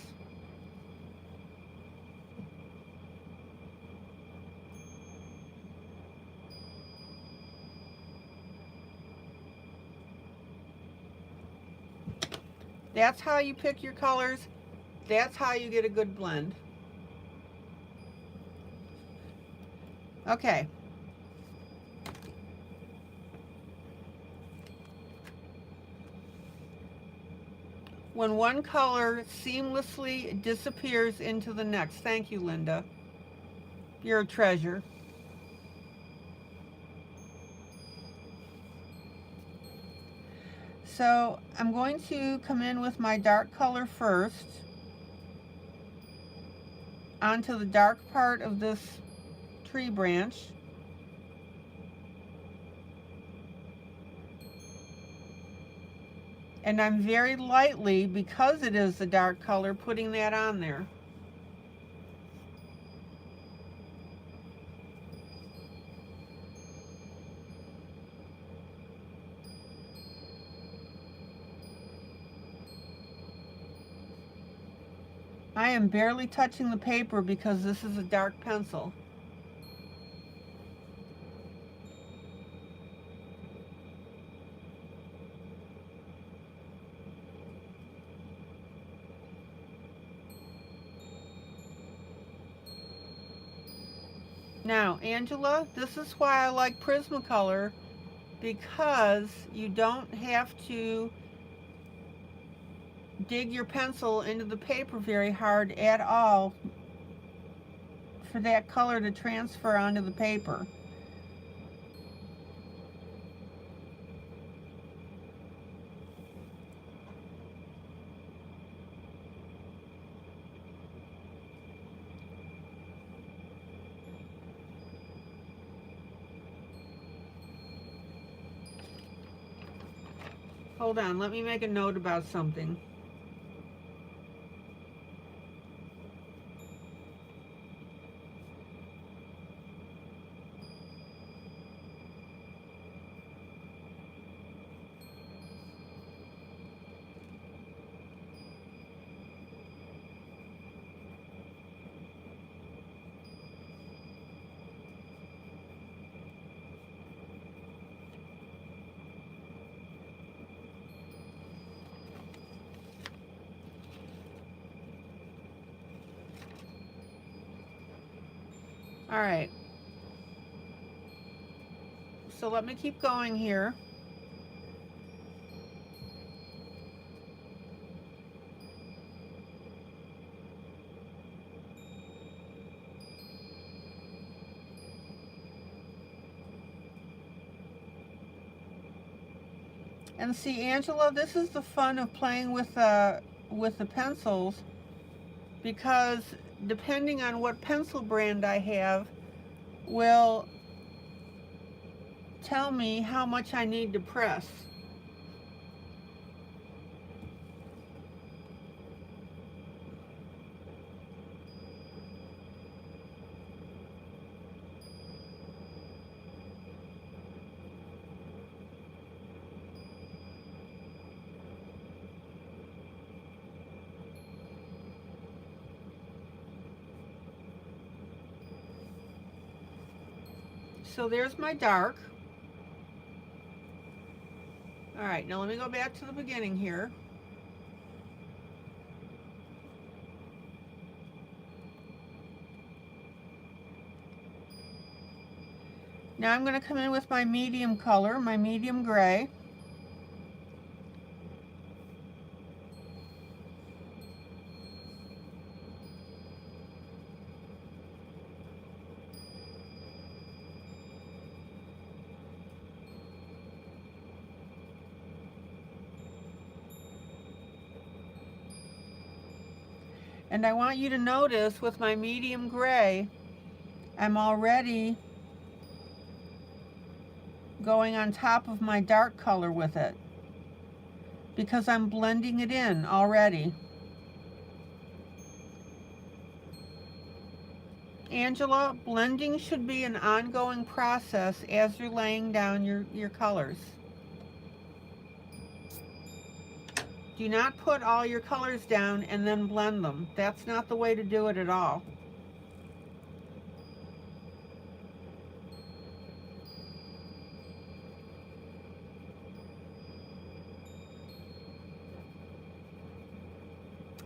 That's how you pick your colors. That's how you get a good blend. Okay. When one color seamlessly disappears into the next. Thank you, Linda. You're a treasure. So I'm going to come in with my dark color first onto the dark part of this tree branch. And I'm very lightly, because it is the dark color, putting that on there. I am barely touching the paper because this is a dark pencil. Now, Angela, this is why I like Prismacolor, because you don't have to dig your pencil into the paper very hard at all for that color to transfer onto the paper. Hold on, let me make a note about something. All right. So let me keep going here. And see, Angela, this is the fun of playing with the pencils, because depending on what pencil brand I have will tell me how much I need to press. So there's my dark. All right, now let me go back to the beginning here. Now I'm going to come in with my medium color, my medium gray. And I want you to notice with my medium gray, I'm already going on top of my dark color with it, because I'm blending it in already. Angela, blending should be an ongoing process as you're laying down your colors. Do not put all your colors down and then blend them. That's not the way to do it at all.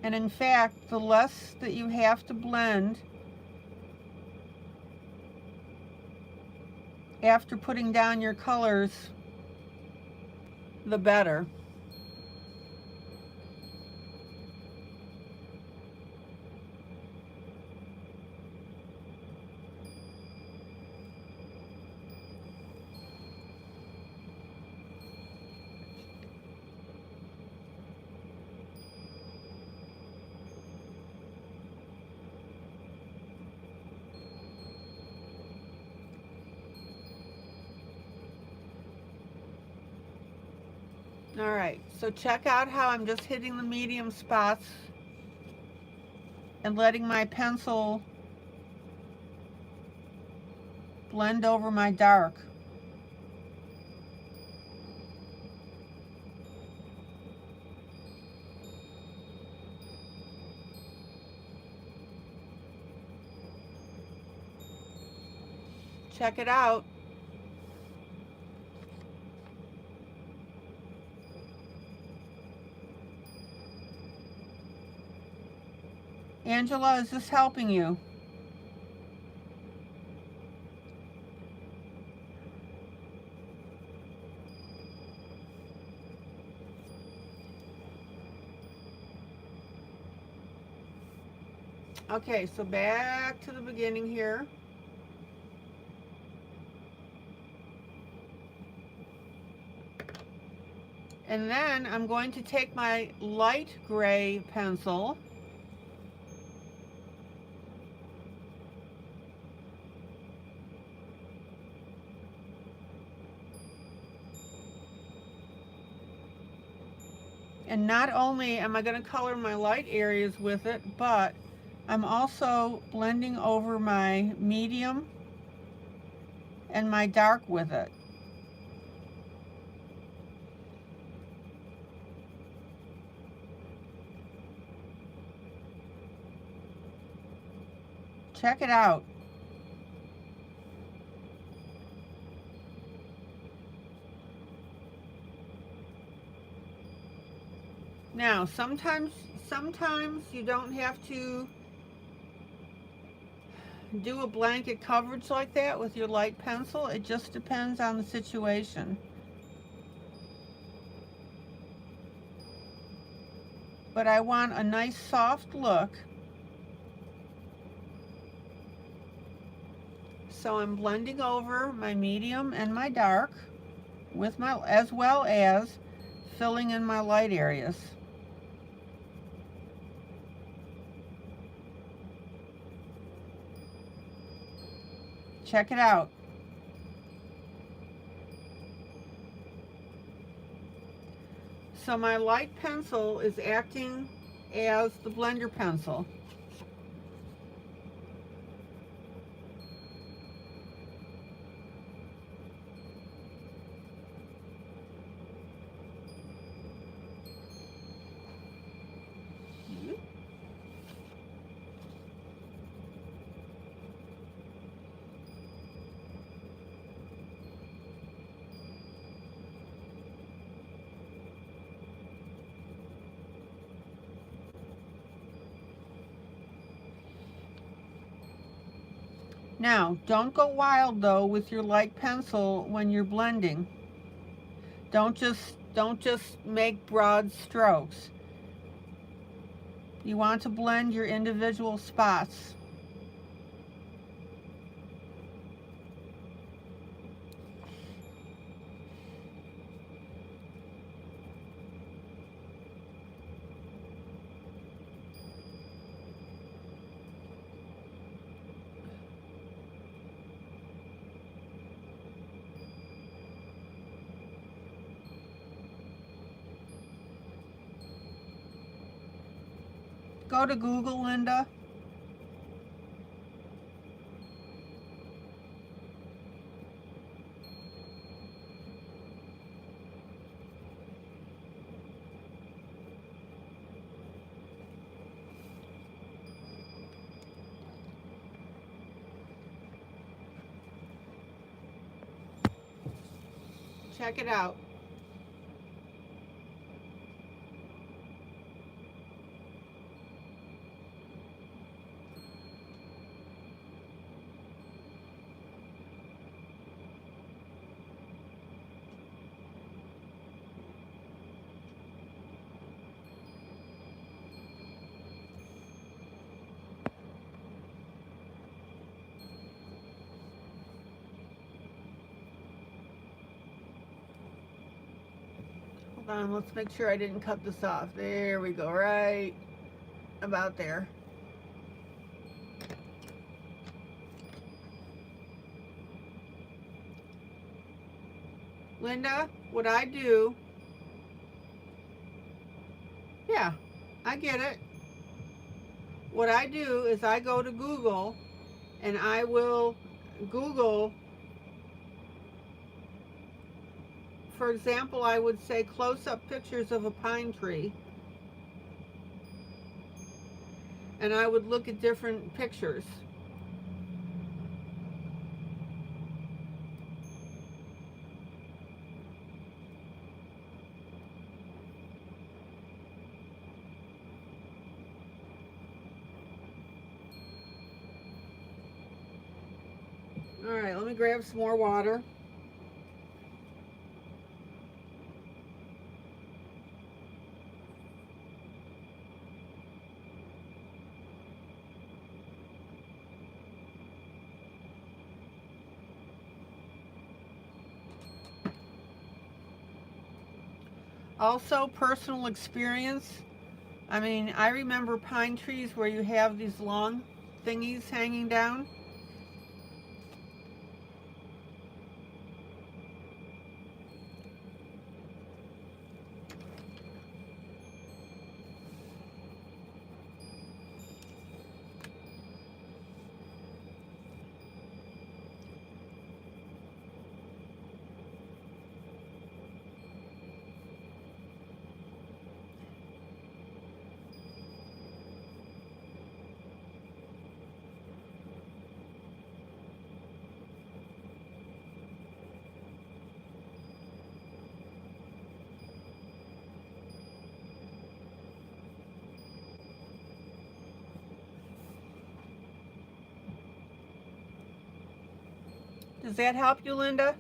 And in fact, the less that you have to blend after putting down your colors, the better. All right, so check out how I'm just hitting the medium spots and letting my pencil blend over my dark. Check it out. Angela, is this helping you? Okay, so back to the beginning here. And then I'm going to take my light gray pencil and not only am I going to color my light areas with it, but I'm also blending over my medium and my dark with it. Check it out. Now, sometimes you don't have to do a blanket coverage like that with your light pencil. It just depends on the situation. But I want a nice soft look. So I'm blending over my medium and my dark with my, as well as filling in my light areas. Check it out. So my light pencil is acting as the blender pencil. Now, don't go wild though with your light pencil when you're blending. Don't just make broad strokes. You want to blend your individual spots. Go to Google, Linda. Check it out. Hold on, let's make sure I didn't cut this off. There we go, right about there. Linda, what I do, yeah, I get it. What I do is I go to Google and I will Google, for example, I would say close-up pictures of a pine tree, and I would look at different pictures. All right, let me grab some more water. Also, personal experience. I mean, I remember pine trees where you have these long thingies hanging down. Does that help you, Linda?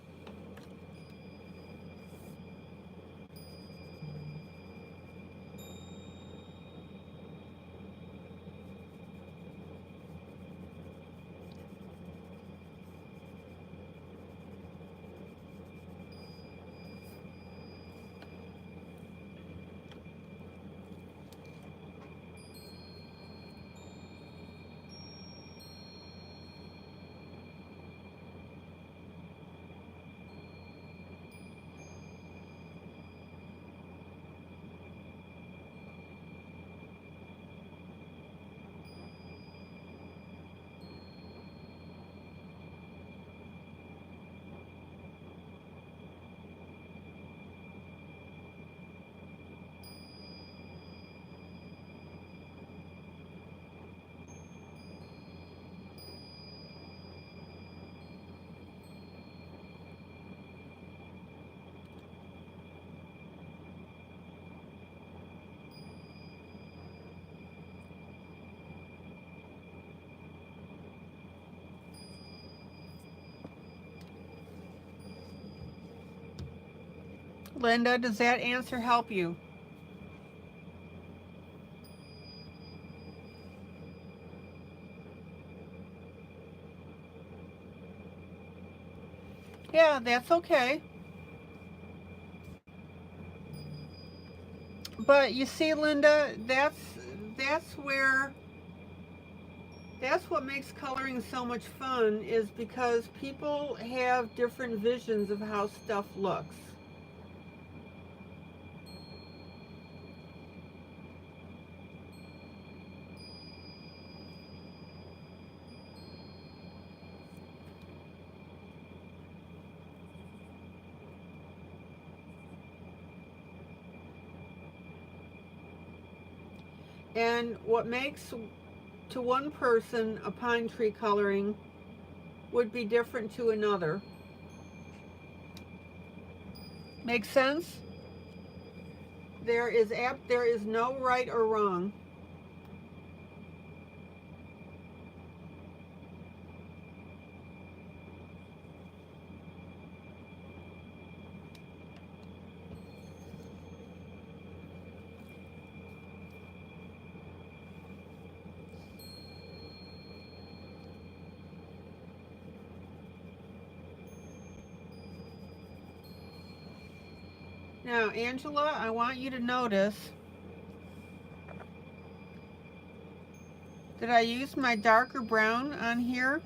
Linda, does that answer help you? Yeah, that's okay. But you see, Linda, that's what makes coloring so much fun, is because people have different visions of how stuff looks. And what makes to one person a pine tree coloring would be different to another. Make sense? There is no right or wrong. Now, Angela, I want you to notice that I use my darker brown on here.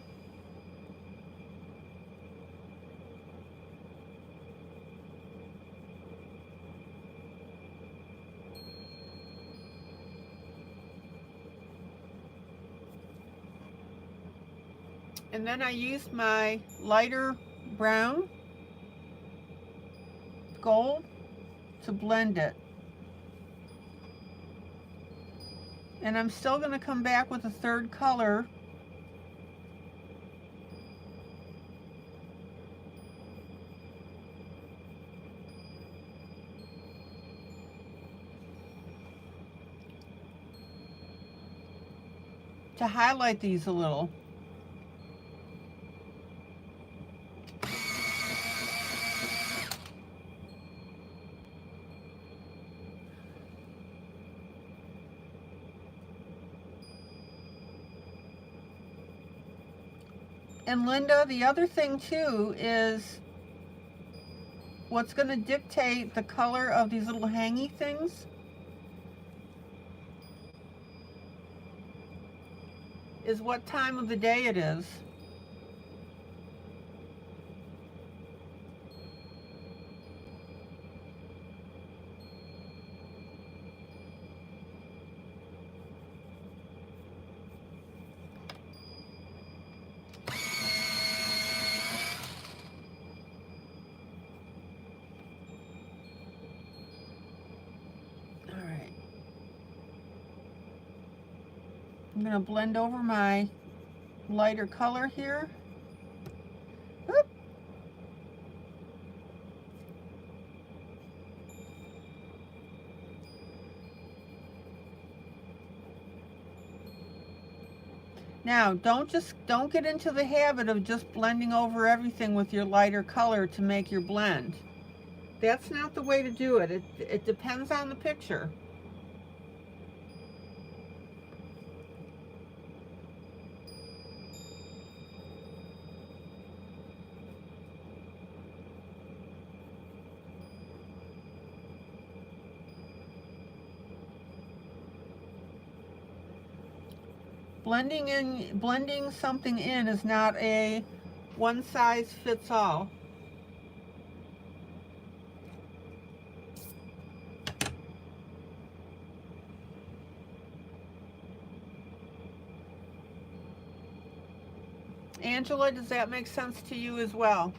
And then I use my lighter brown gold to blend it. And I'm still going to come back with a third color to highlight these a little. And Linda, the other thing too is what's going to dictate the color of these little hangy things is what time of the day it is. I'm going to blend over my lighter color here. Oop. Now, don't get into the habit of just blending over everything with your lighter color to make your blend. That's not the way to do it. It depends on the picture. Blending something in is not a one size fits all. Angela, does that make sense to you as well?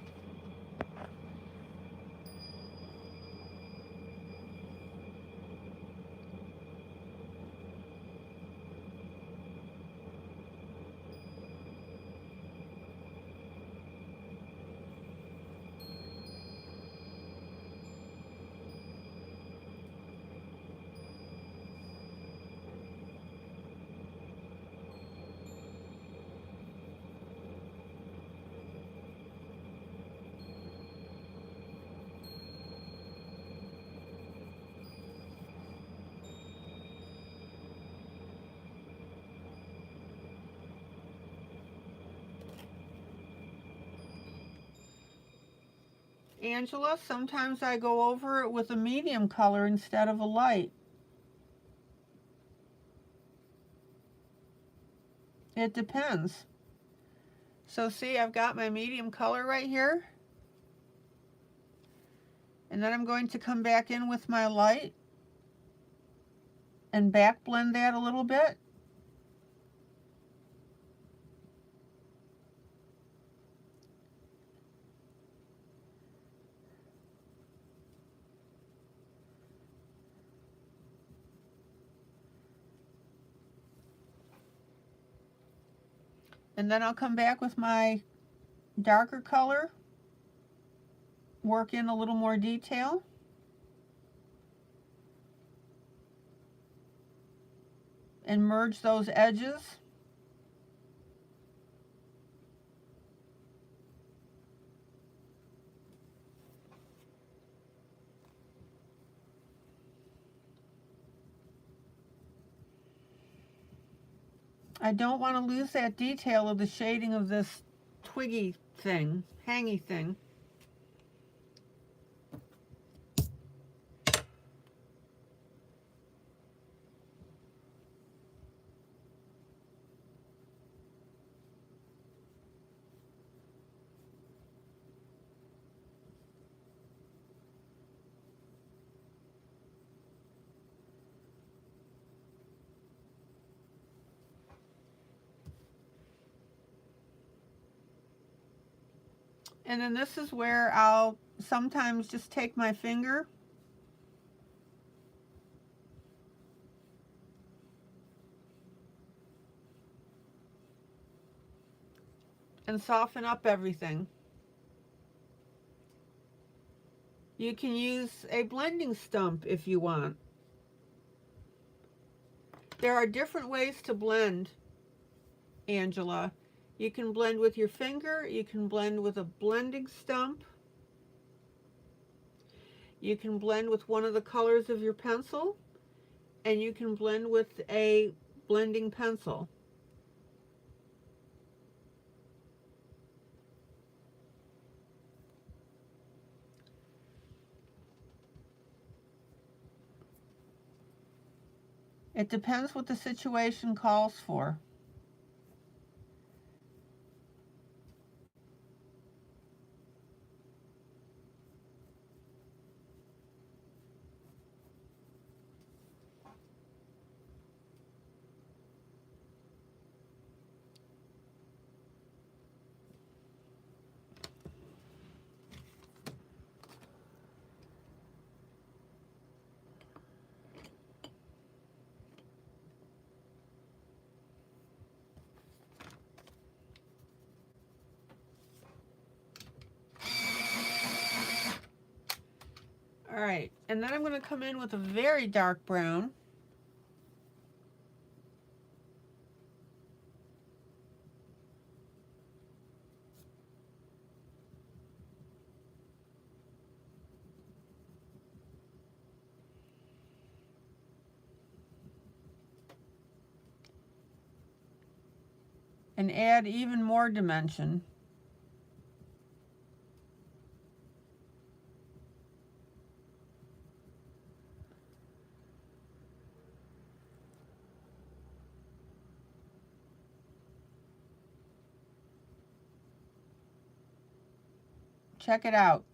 Angela, sometimes I go over it with a medium color instead of a light. It depends. So see, I've got my medium color right here. And then I'm going to come back in with my light and back blend that a little bit. And then I'll come back with my darker color, work in a little more detail. And merge those edges. I don't want to lose that detail of the shading of this twiggy thing, hangy thing. And then this is where I'll sometimes just take my finger and soften up everything. You can use a blending stump if you want. There are different ways to blend, Angela. You can blend with your finger, you can blend with a blending stump, you can blend with one of the colors of your pencil, and you can blend with a blending pencil. It depends what the situation calls for. All right, and then I'm going to come in with a very dark brown. And add even more dimension. Check it out.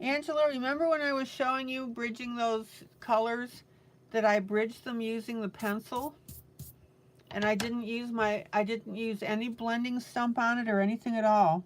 Angela, remember when I was showing you bridging those colors, that I bridged them using the pencil? And I didn't use any blending stump on it or anything at all.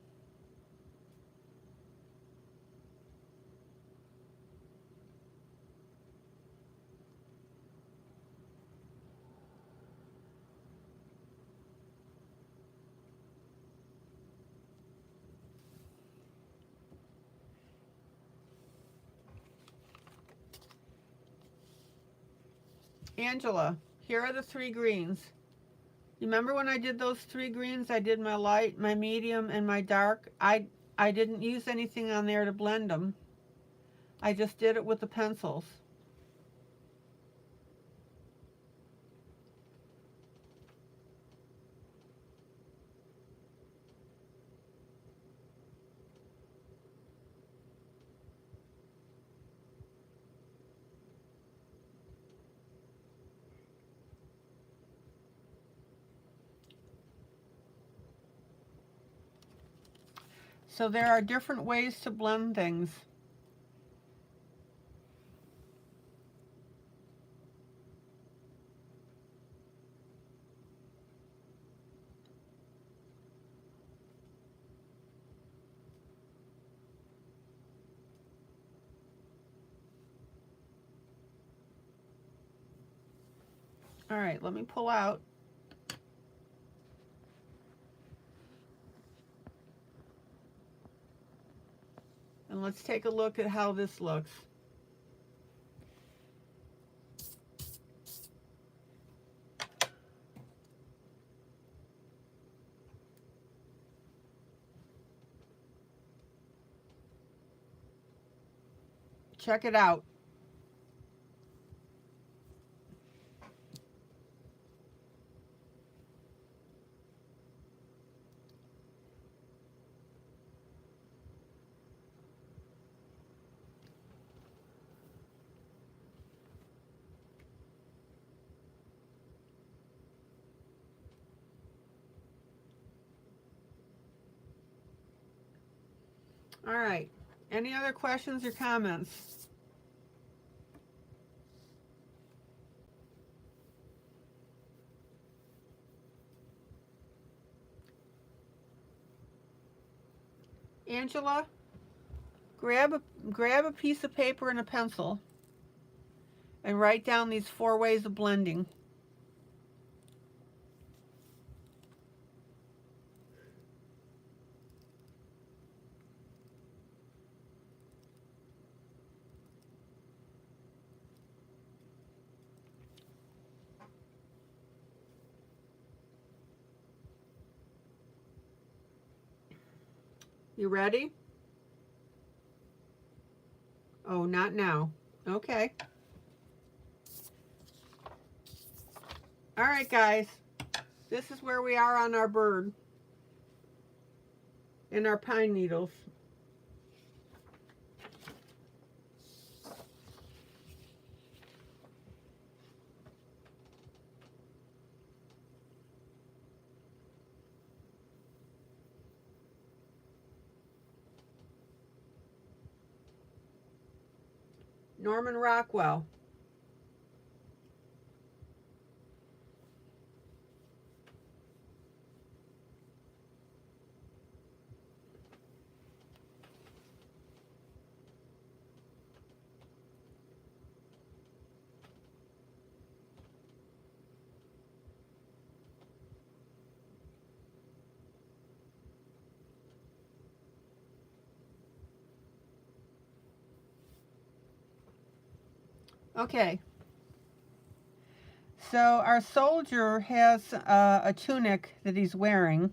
Angela, here are the 3 greens. Remember when I did those 3 greens? I did my light, my medium, and my dark. I didn't use anything on there to blend them. I just did it with the pencils. So there are different ways to blend things. All right, let me pull out. And let's take a look at how this looks. Check it out. All right. Any other questions or comments? Angela, grab a piece of paper and a pencil and write down these 4 ways of blending. You ready? Oh, not now. Okay. All right, guys. This is where we are on our bird and our pine needles. Norman Rockwell. Okay. So our soldier has a tunic that he's wearing.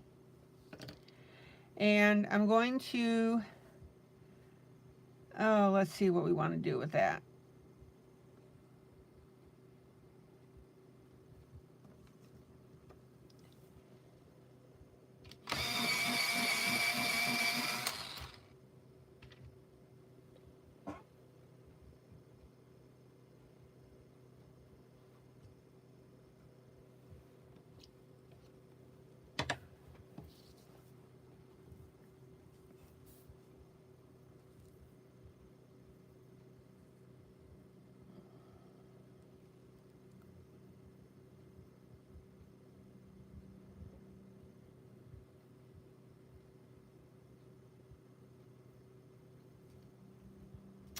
And I'm going to, let's see what we want to do with that.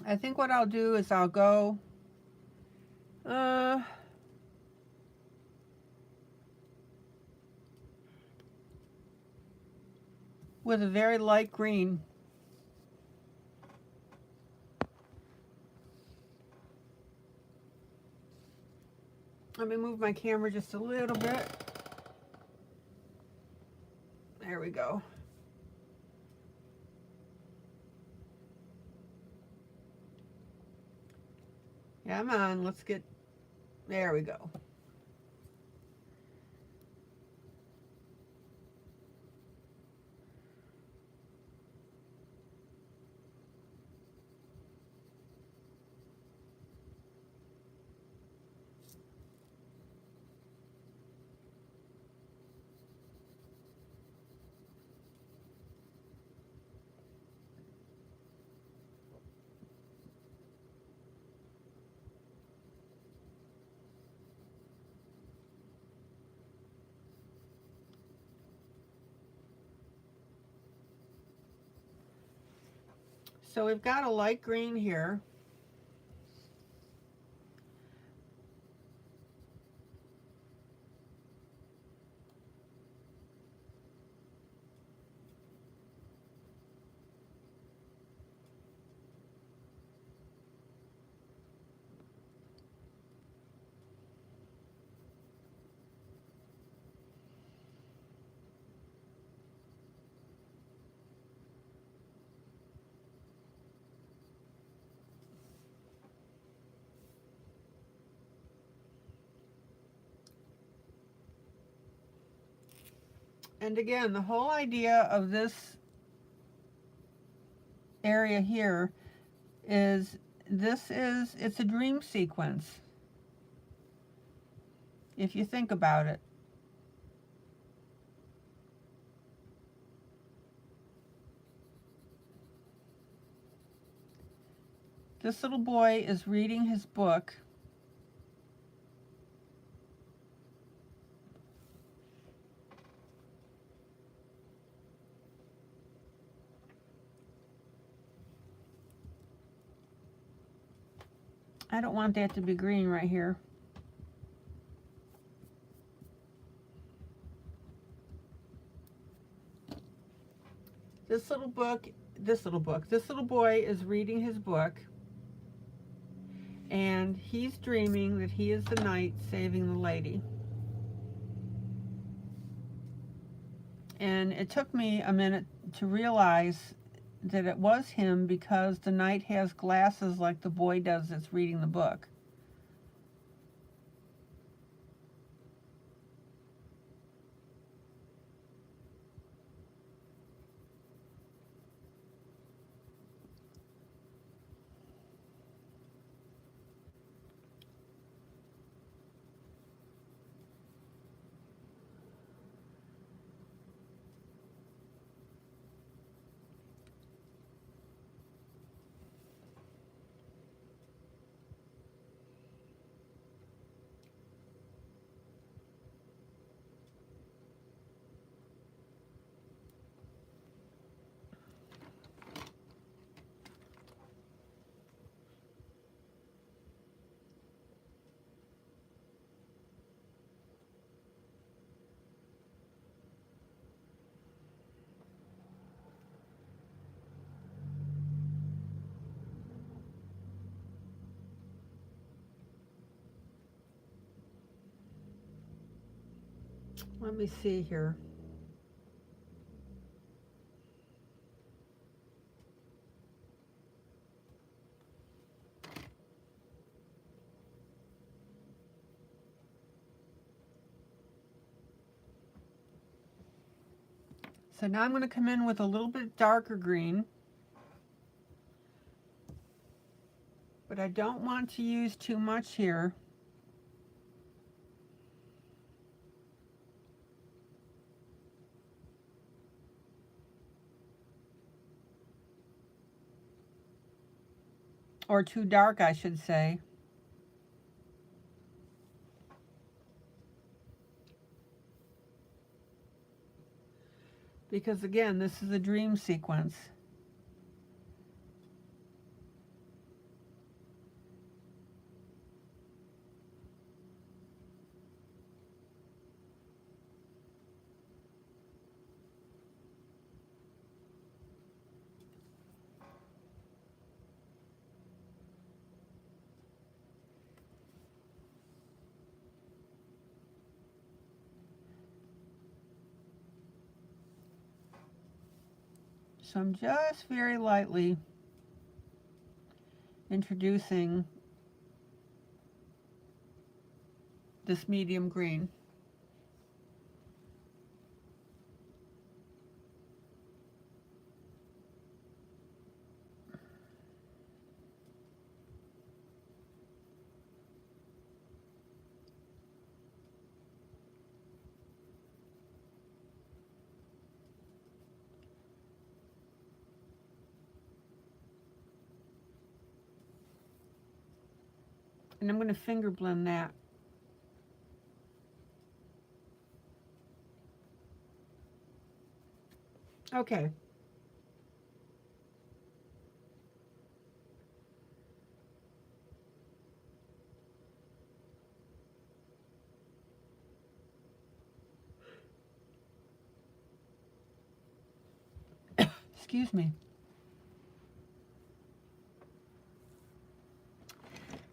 I think what I'll do is I'll go with a very light green. Let me move my camera just a little bit. There we go. Come on, let's get, there we go. So we've got a light green here. And again, the whole idea of this area here is it's a dream sequence, if you think about it. This little boy is reading his book. I don't want that to be green right here. This little boy is reading his book, and he's dreaming that he is the knight saving the lady. And it took me a minute to realize that it was him, because the knight has glasses like the boy does that's reading the book. Let me see here. So now I'm going to come in with a little bit darker green, but I don't want to use too much here. Or too dark, I should say. Because again, this is a dream sequence. So I'm just very lightly introducing this medium green. And I'm going to finger blend that. Okay. Excuse me.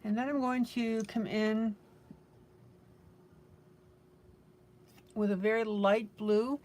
And then I'm going to come in with a very light blue.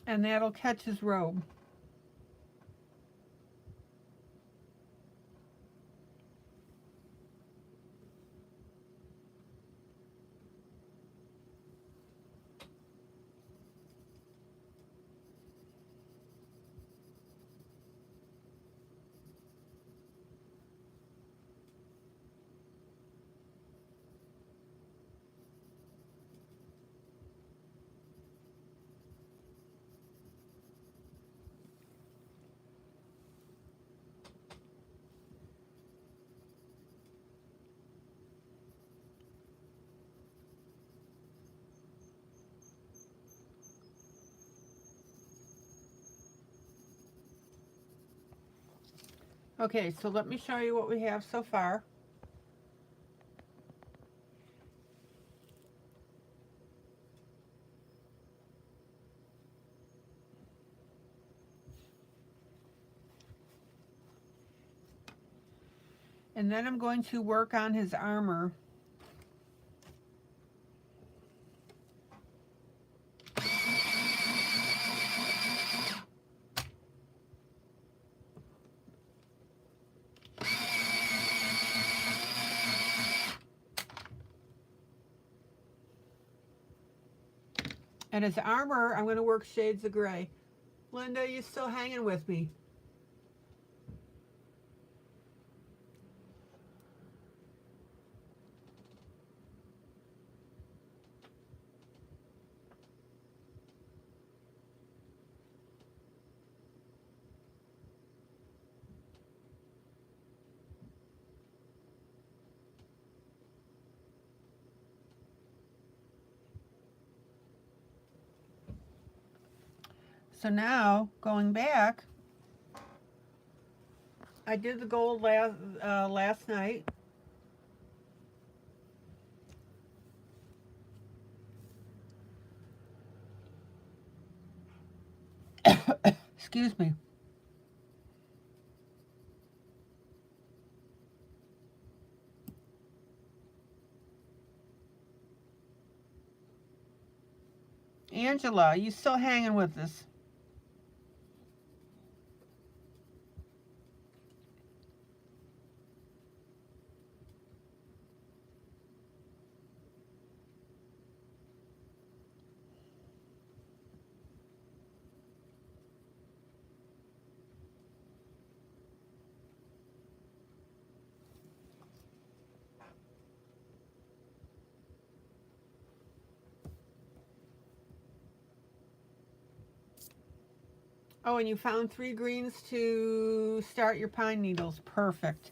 and that'll catch his robe. Okay, so let me show you what we have so far. And then I'm going to work on his armor. And his armor, I'm going to work shades of gray. Linda, you still hanging with me? So now, going back, I did the gold last night. Excuse me. Angela, you still hanging with us? Oh, and you found 3 greens to start your pine needles. Perfect.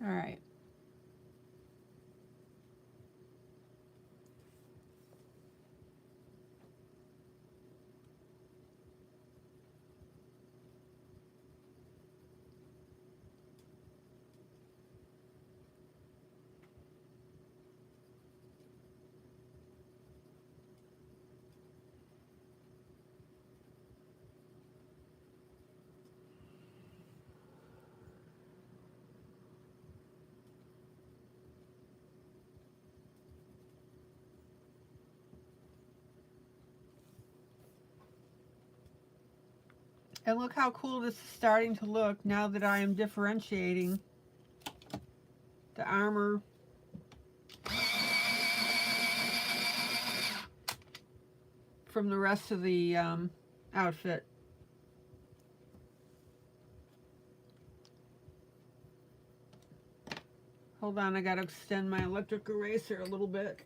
All right. And look how cool this is starting to look now that I am differentiating the armor from the rest of the outfit. Hold on, I gotta extend my electric eraser a little bit.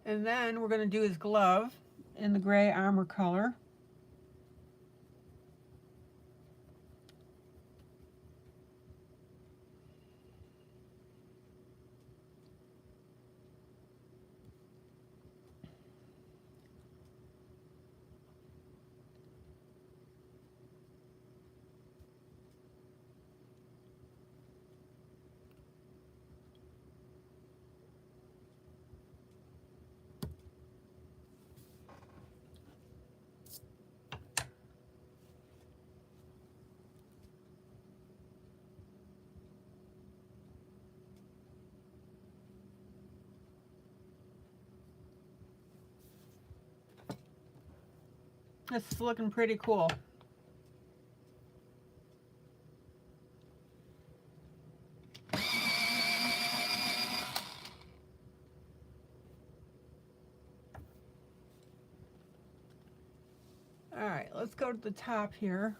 And then we're going to do his glove in the gray armor color. This is looking pretty cool. All right, let's go to the top here.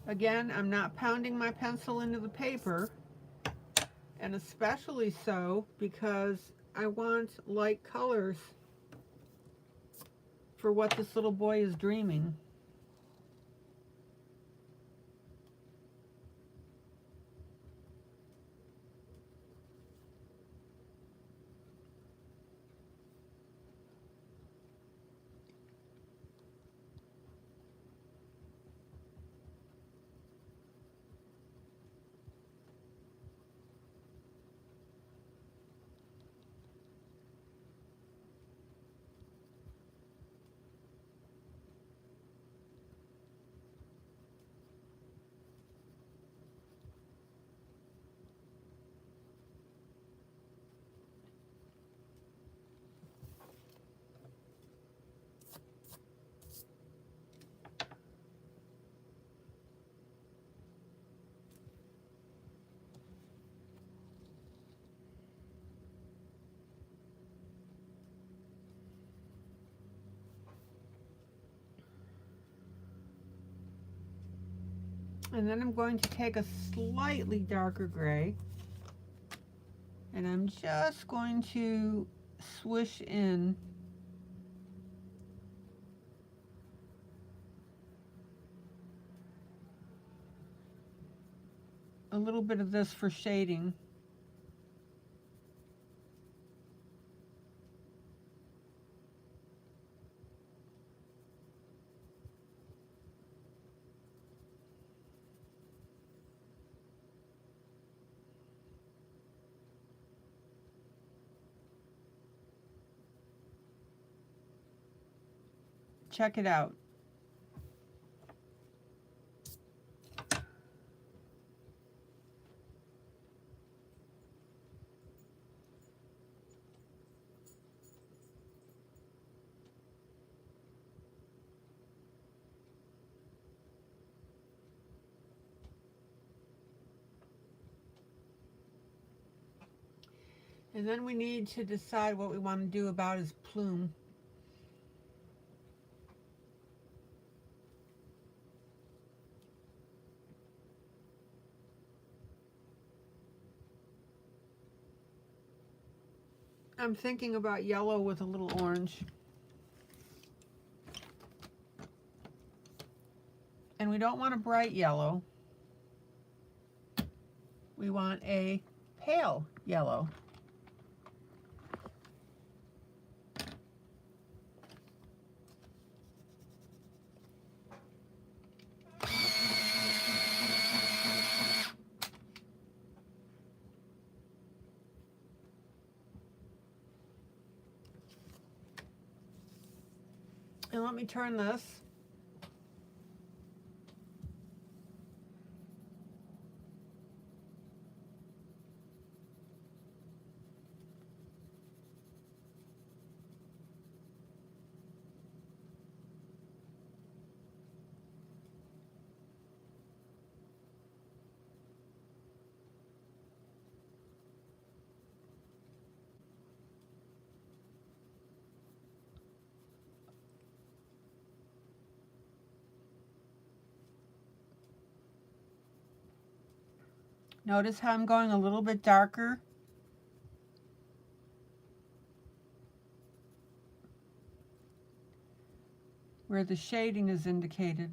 Again, I'm not pounding my pencil into the paper, and especially so because I want light colors for what this little boy is dreaming. And then I'm going to take a slightly darker gray, and I'm just going to swish in a little bit of this for shading. Check it out. And then we need to decide what we want to do about his plume. I'm thinking about yellow with a little orange. And we don't want a bright yellow. We want a pale yellow. And let me turn this. Notice how I'm going a little bit darker. Where the shading is indicated.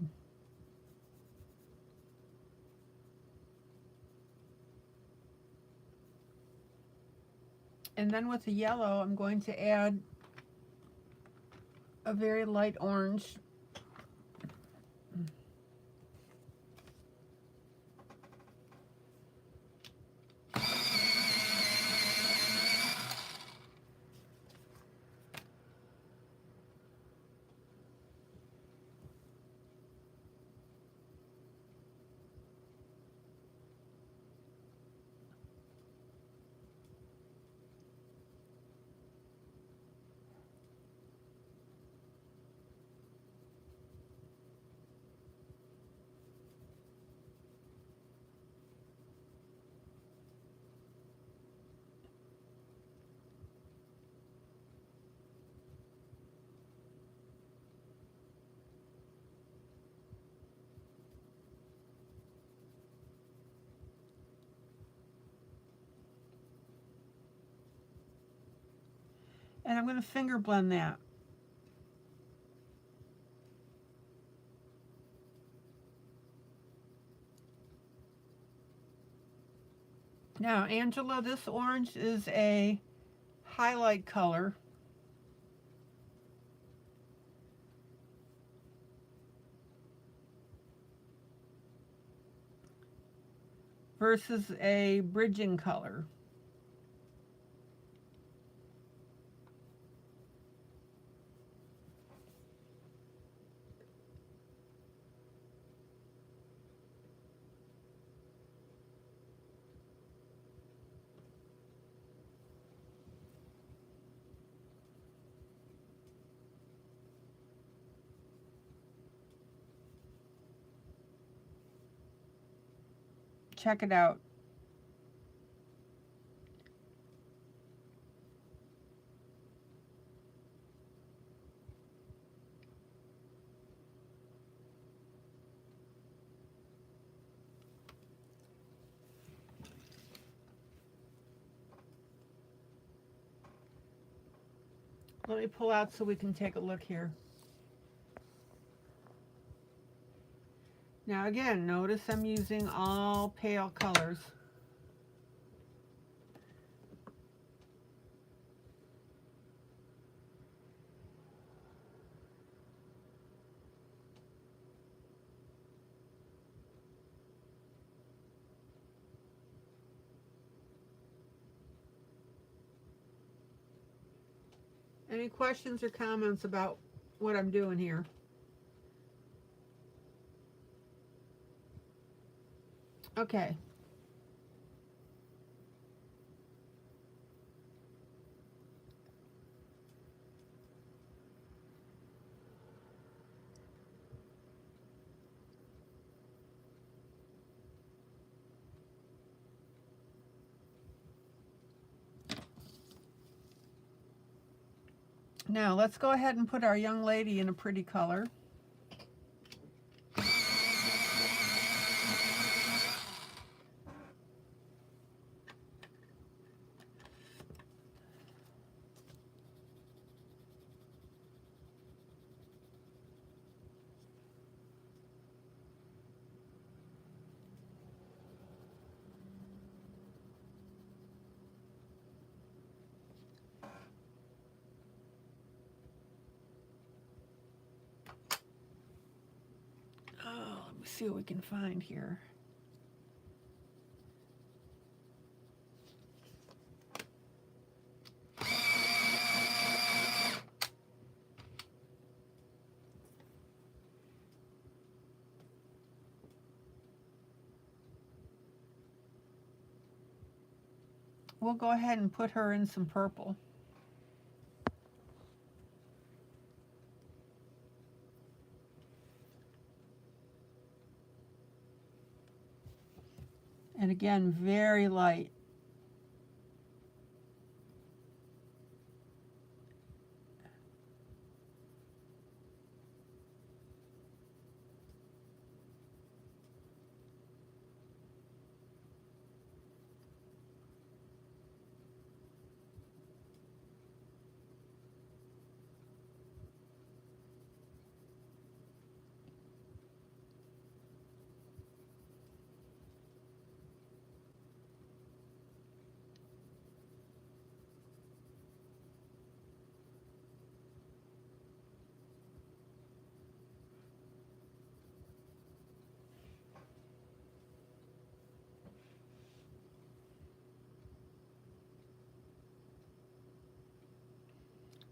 And then with the yellow, I'm going to add a very light orange. And I'm going to finger blend that. Now, Angela, this orange is a highlight color. Versus a bridging color. Check it out. Let me pull out so we can take a look here. Now again, notice I'm using all pale colors. Any questions or comments about what I'm doing here? Okay. Now let's go ahead and put our young lady in a pretty color. See what we can find here. We'll go ahead and put her in some purple. And again, very light.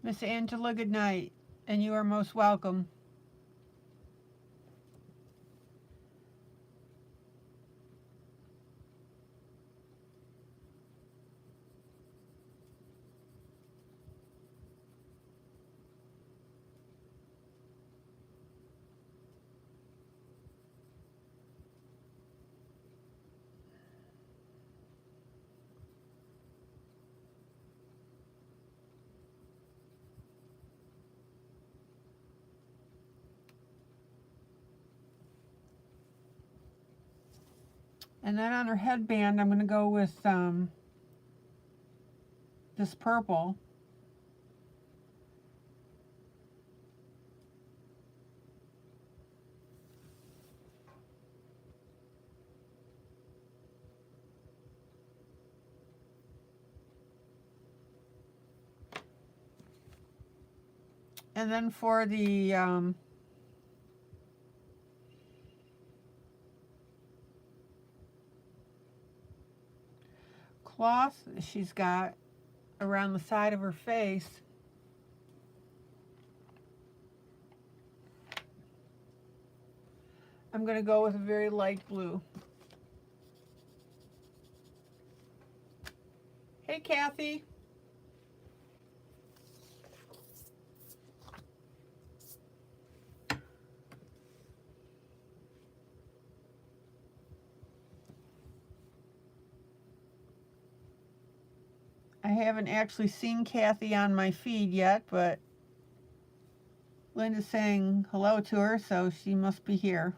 Miss Angela, good night, and you are most welcome. And then on her headband, I'm going to go with this purple. And then for the cloth she's got around the side of her face, I'm going to go with a very light blue. Hey, Kathy. I haven't actually seen Kathy on my feed yet, but Linda's saying hello to her, so she must be here.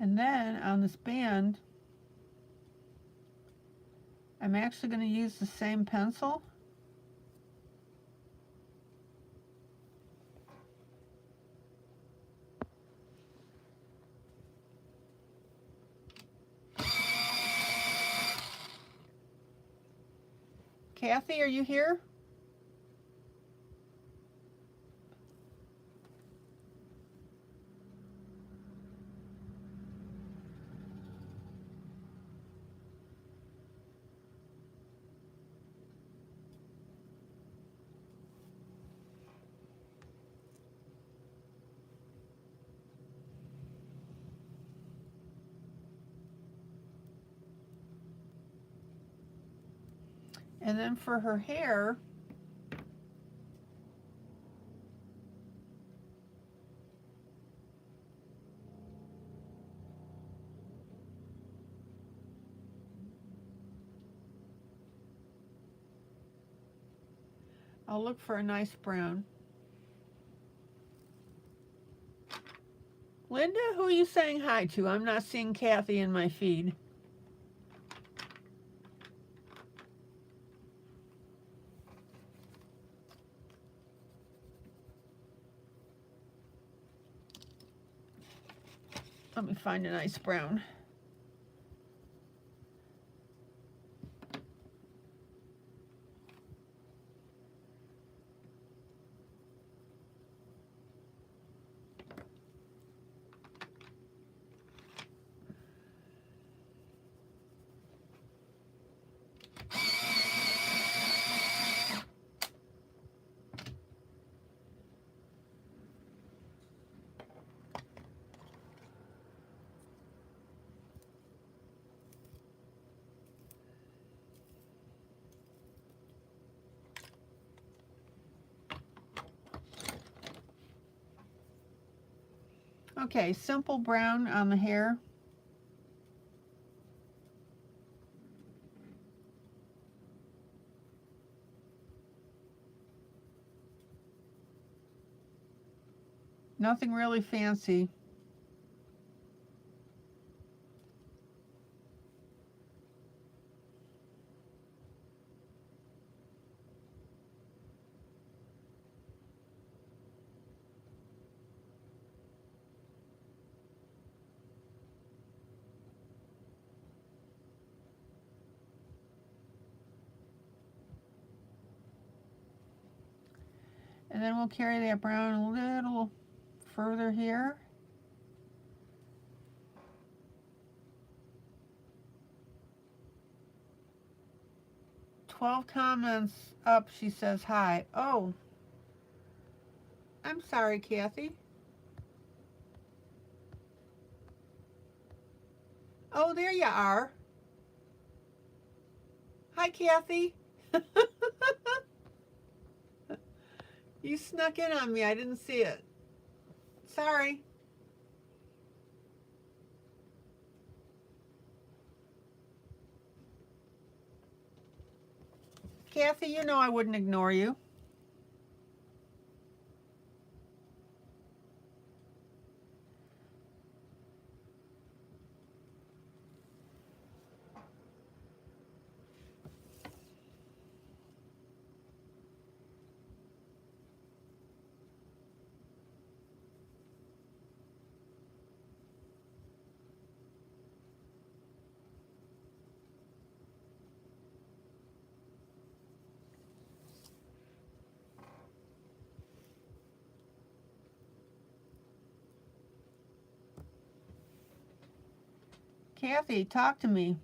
And then on this band, I'm actually going to use the same pencil. Kathy, are you here? And then for her hair, I'll look for a nice brown. Linda, who are you saying hi to? I'm not seeing Kathy in my feed. Let me find a nice brown. Okay, simple brown on the hair. Nothing really fancy. And then we'll carry that brown a little further here. "12 comments up," she says hi. Oh, I'm sorry, Kathy. Oh, there you are. Hi, Kathy. You snuck in on me. I didn't see it. Sorry. Kathy, you know I wouldn't ignore you. Kathy, talk to me.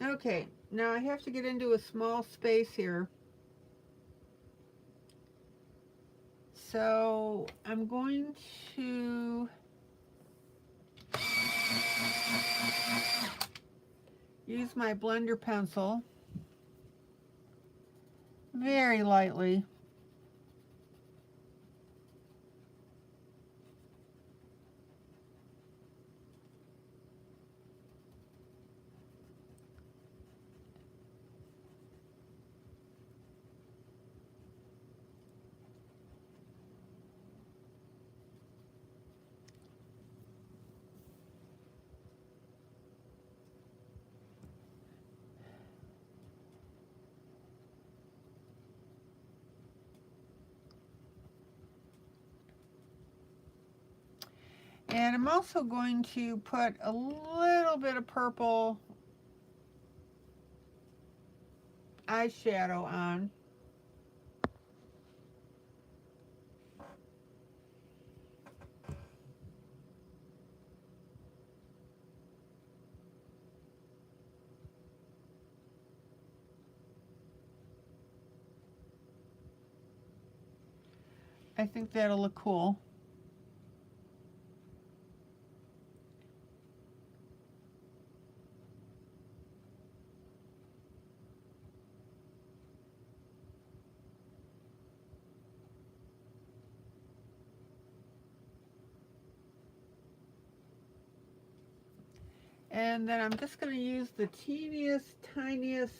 Okay, now I have to get into a small space here. So I'm going to use my blender pencil very lightly. And I'm also going to put a little bit of purple eyeshadow on. I think that'll look cool. And then I'm just going to use the teeniest, tiniest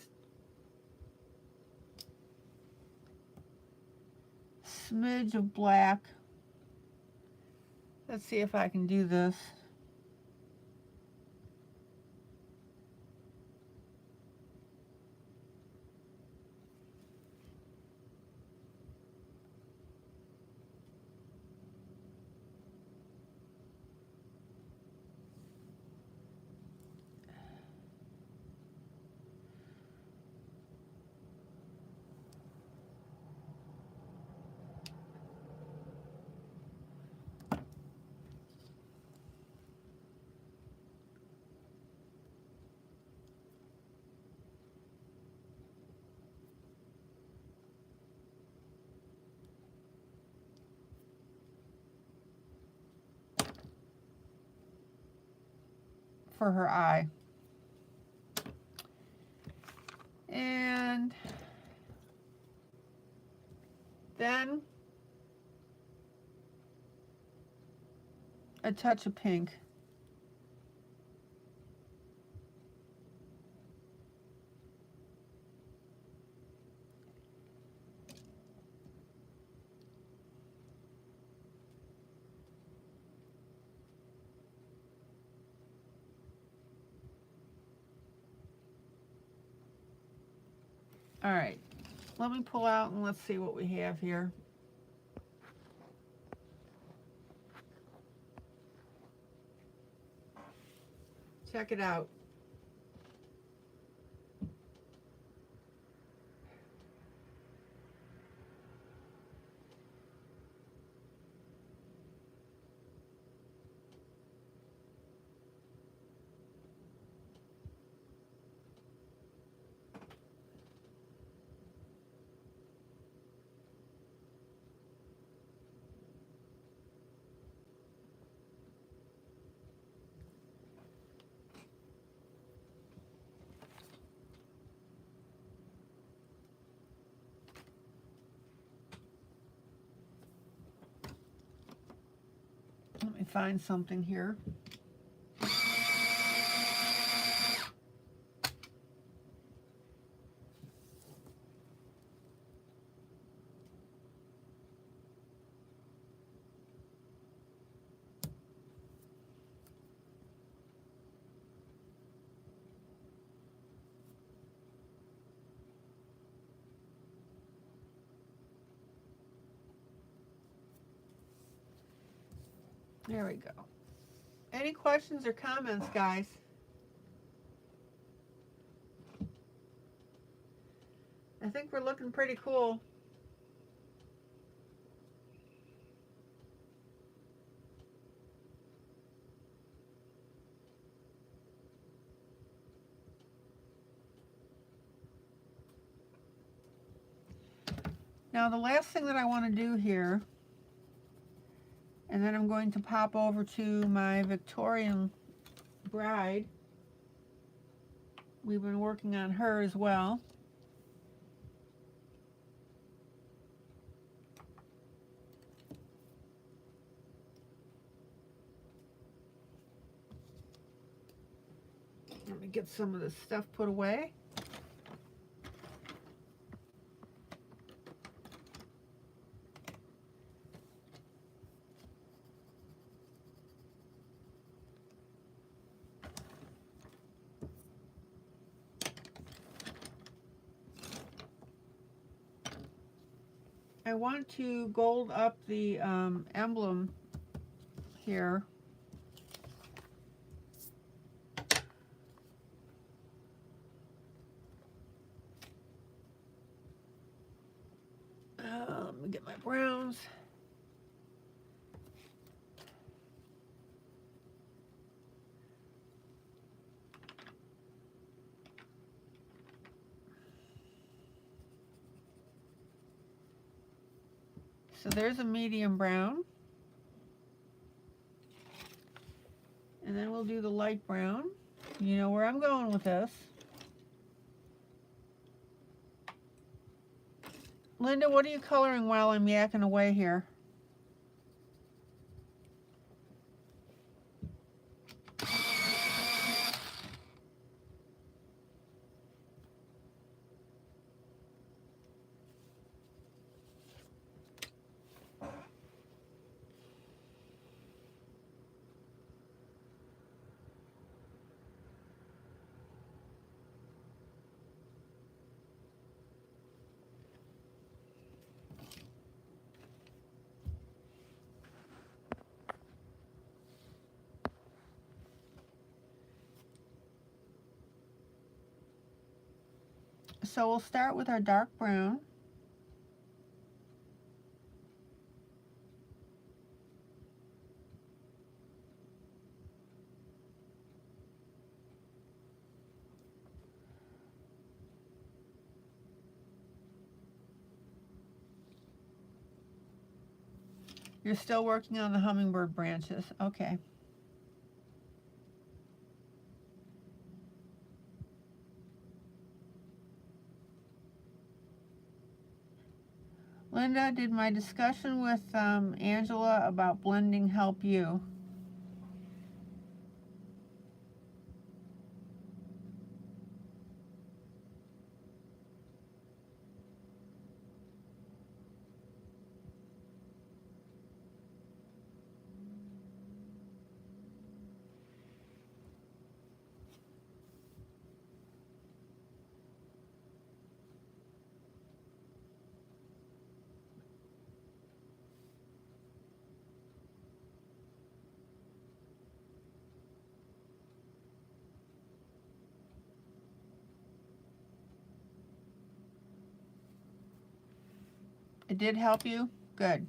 smidge of black. Let's see if I can do this. for her eye. And then a touch of pink. All right, let me pull out and let's see what we have here. Check it out. Let me find something here. There we go. Any questions or comments, guys? I think we're looking pretty cool. Now the last thing that I want to do here, and then I'm going to pop over to my Victorian bride. We've been working on her as well. Let me get some of this stuff put away. I want to gold up the emblem here. Let me get my browns. So there's a medium brown. And then we'll do the light brown. You know where I'm going with this. Linda, what are you coloring while I'm yakking away here? So we'll start with our dark brown. You're still working on the hummingbird branches. Okay. Linda, did my discussion with Angela about blending help you? It did help you? Good.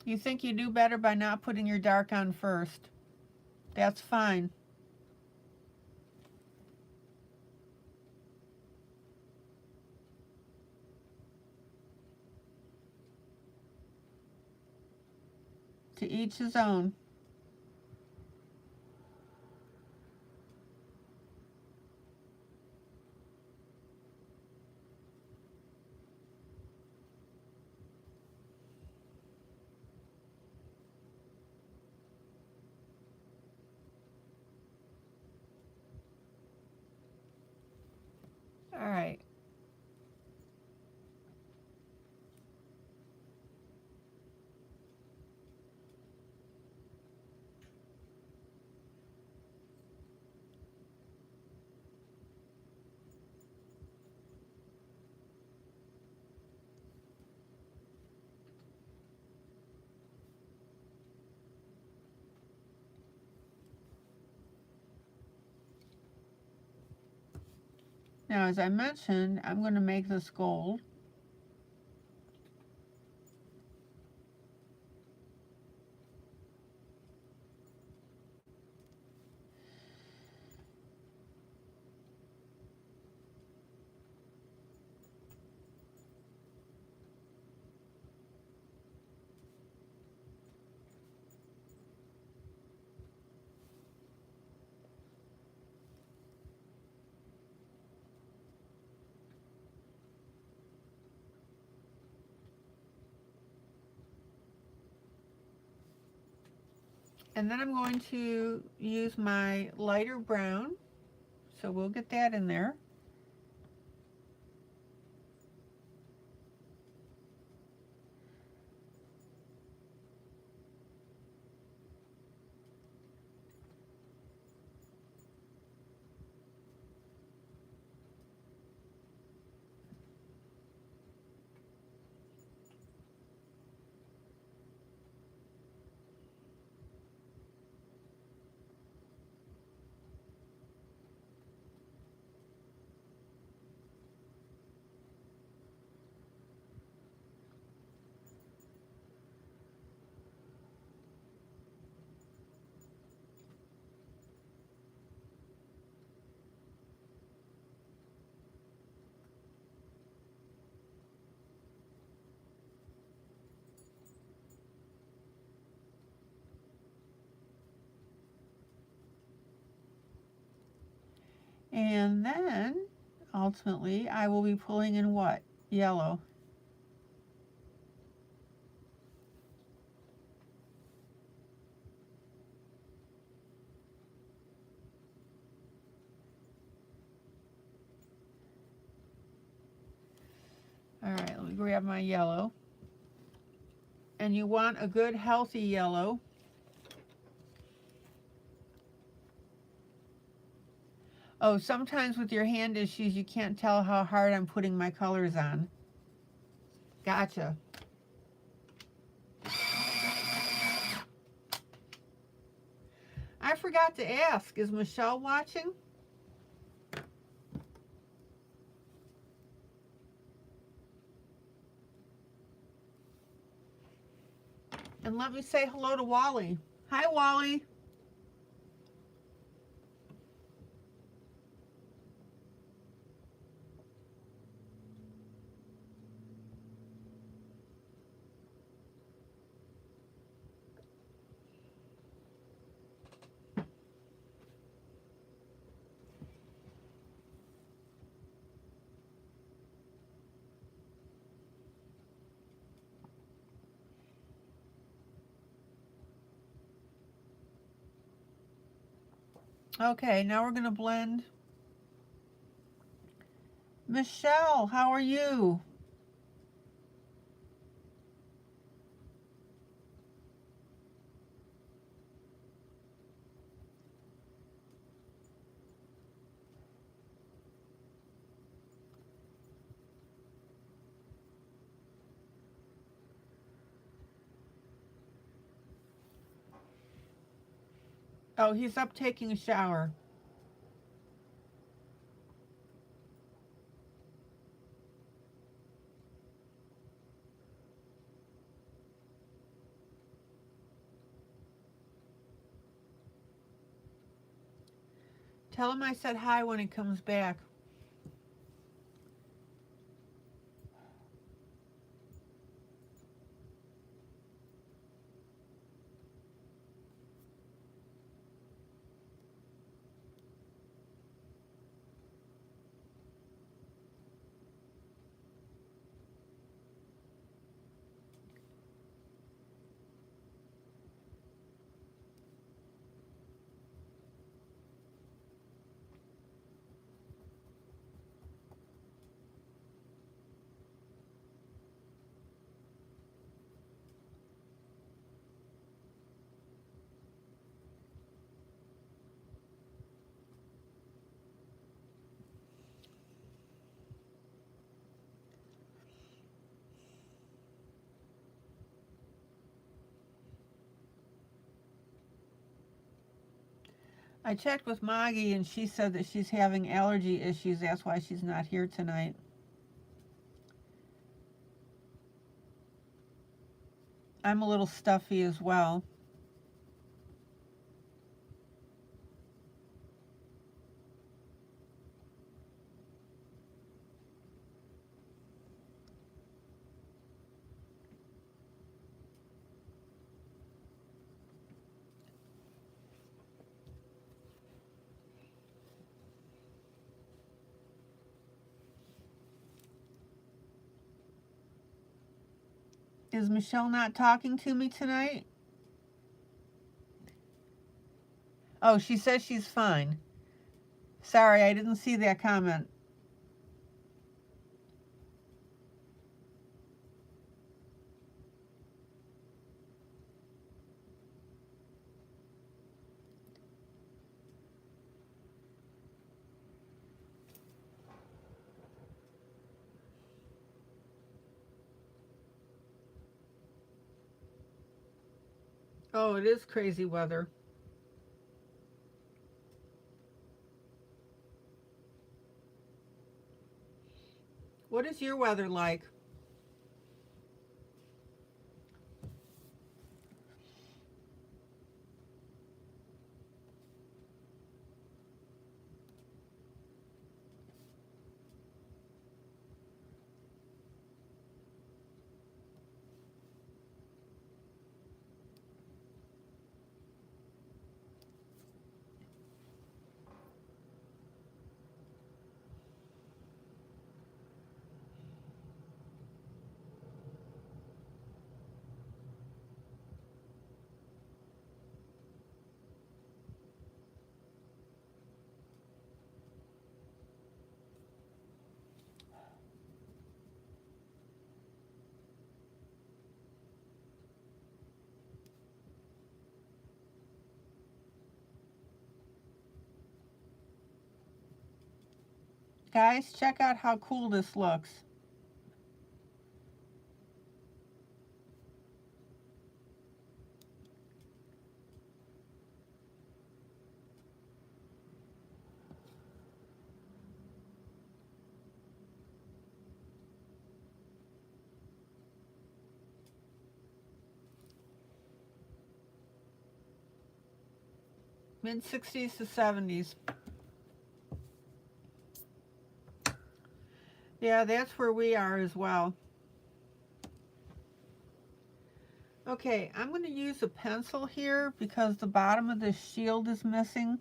You think you do better by not putting your dark on first. That's fine. To each his own. All right. Now, as I mentioned, I'm going to make this gold. And then I'm going to use my lighter brown. So we'll get that in there. And then, ultimately, I will be pulling in what? Yellow. All right, let me grab my yellow. And you want a good, healthy yellow. Oh, sometimes with your hand issues, you can't tell how hard I'm putting my colors on. Gotcha. All I forgot to ask, is Michelle watching? And let me say hello to Wally. Hi, Wally. Okay, now we're going to blend. Michelle, how are you? Oh, he's up taking a shower. Tell him I said hi when he comes back. I checked with Maggie and she said that she's having allergy issues. That's why she's not here tonight. I'm a little stuffy as well. Is Michelle not talking to me tonight? Oh, she says she's fine. Sorry, I didn't see that comment. Oh, it is crazy weather. What is your weather like? Guys, check out how cool this looks. Mid-60s to 70s. Yeah, that's where we are as well. Okay, I'm going to use a pencil here because the bottom of the shield is missing.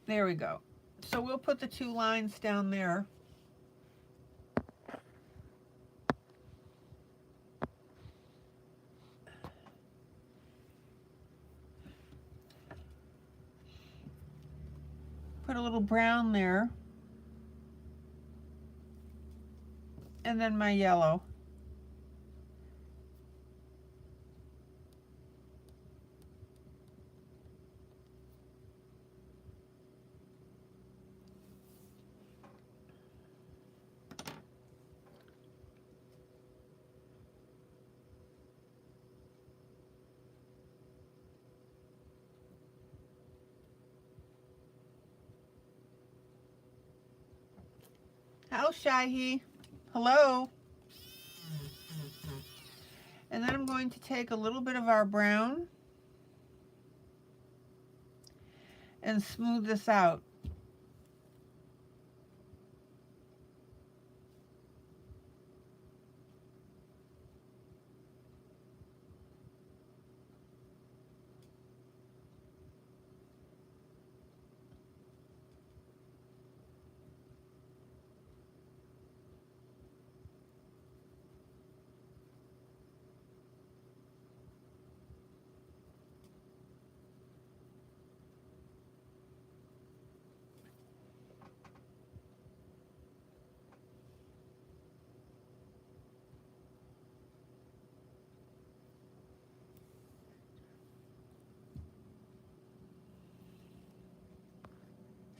There we go. So we'll put the 2 lines down there. Put a little brown there. And then my yellow. How Shahi? Hello. And then I'm going to take a little bit of our brown and smooth this out.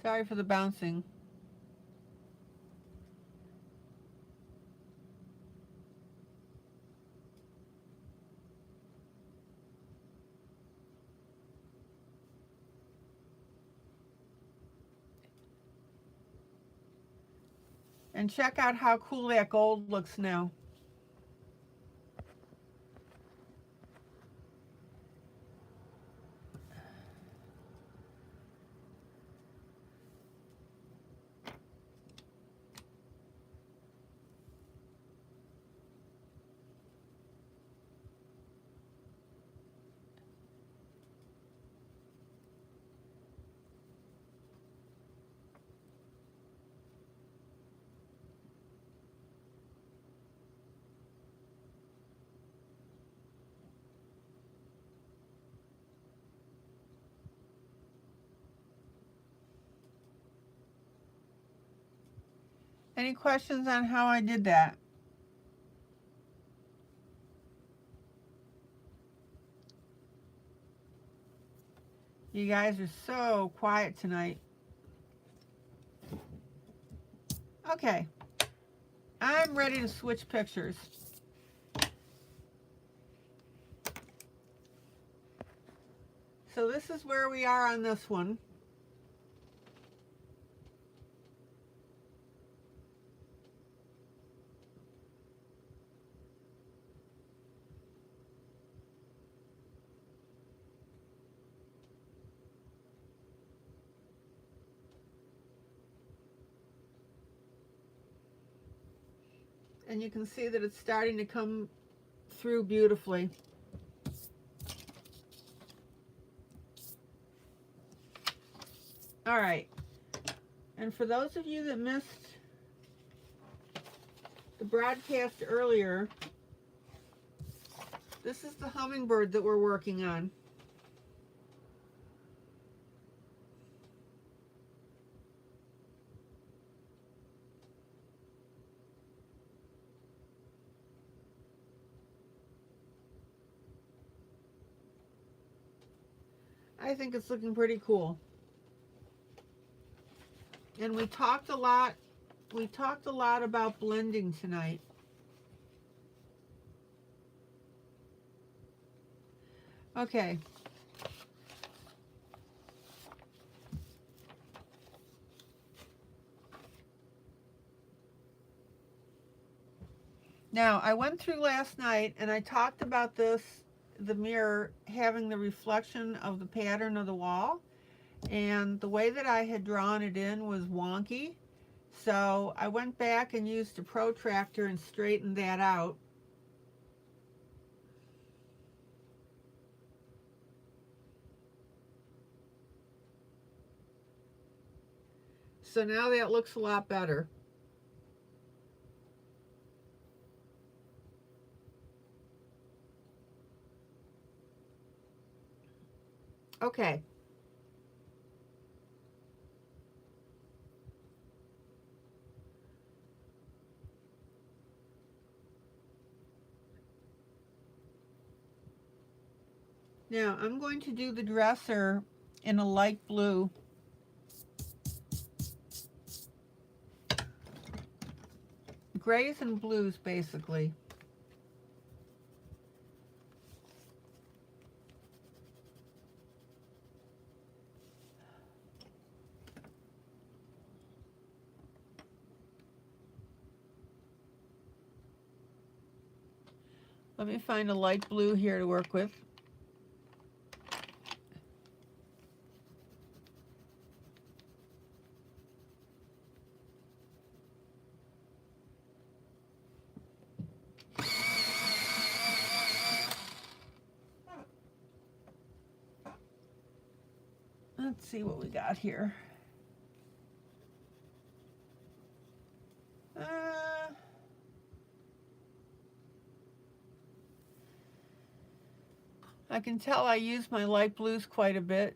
Sorry for the bouncing. And check out how cool that gold looks now. Any questions on how I did that? You guys are so quiet tonight. Okay, I'm ready to switch pictures. So this is where we are on this one. And you can see that it's starting to come through beautifully. All right, and for those of you that missed the broadcast earlier, this is the hummingbird that we're working on. I think it's looking pretty cool. And we talked a lot about blending tonight. Okay. Now, I went through last night and I talked about this, the mirror having the reflection of the pattern of the wall, and the way that I had drawn it in was wonky. So I went back and used a protractor and straightened that out. So now that looks a lot better. Okay. Now I'm going to do the dresser in a light blue. Grays and blues, basically. Let me find a light blue here to work with. Let's see what we got here. I can tell I use my light blues quite a bit.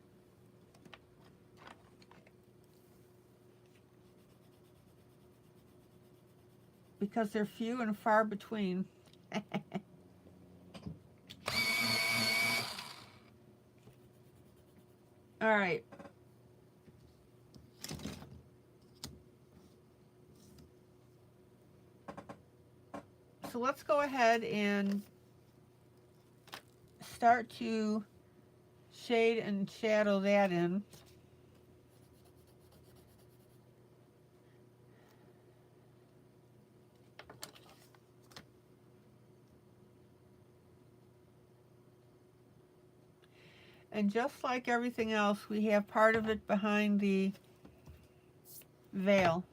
Because they're few and far between. All right. So let's go ahead and start to shade and shadow that in. And just like everything else, we have part of it behind the veil.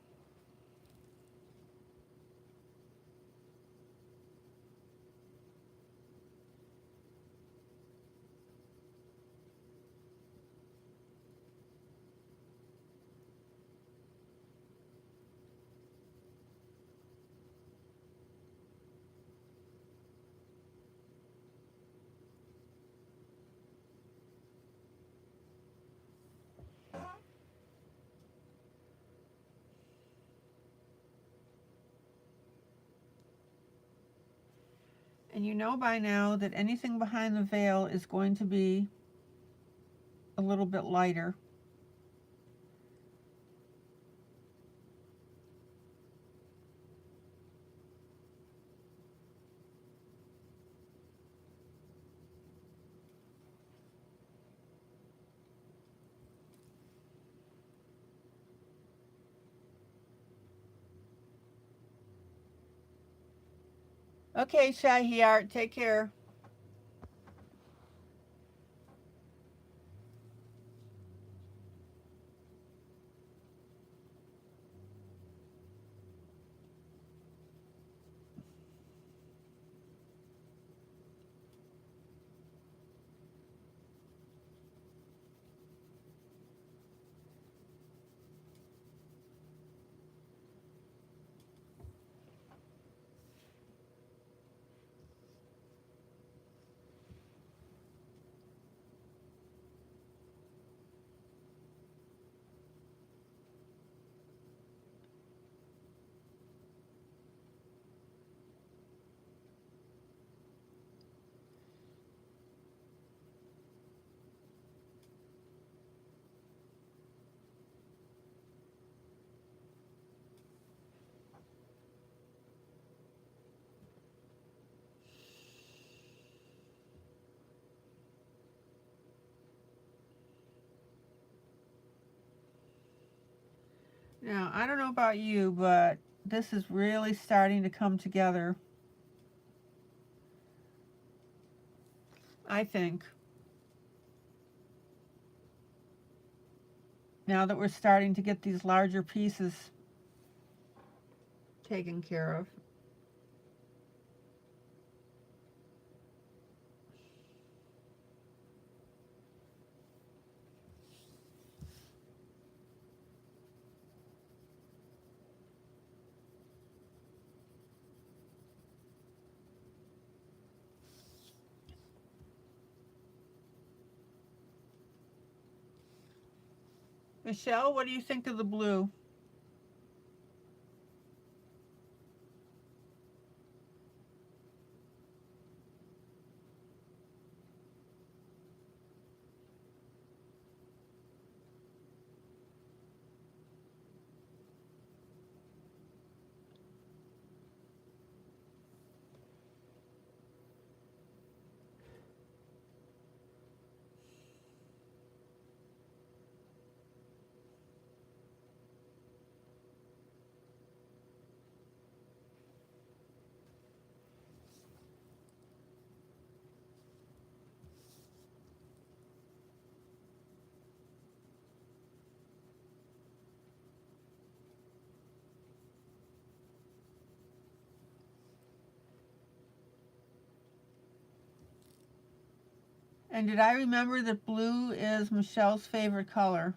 And you know by now that anything behind the veil is going to be a little bit lighter. Okay, Shahi Art, take care. Now, I don't know about you, but this is really starting to come together. I think. Now that we're starting to get these larger pieces taken care of. Michelle, what do you think of the blue? And did I remember that blue is Michelle's favorite color?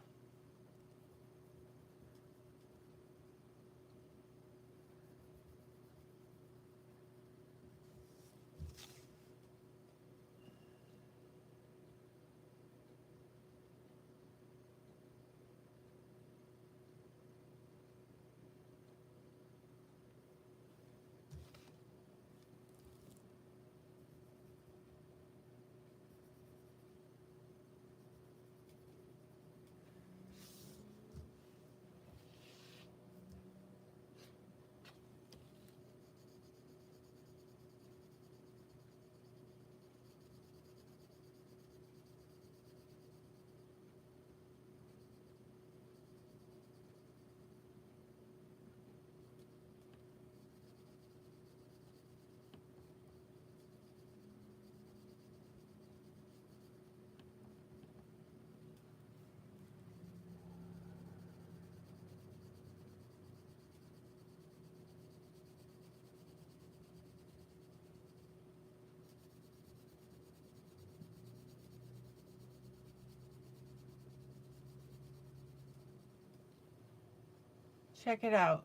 Check it out.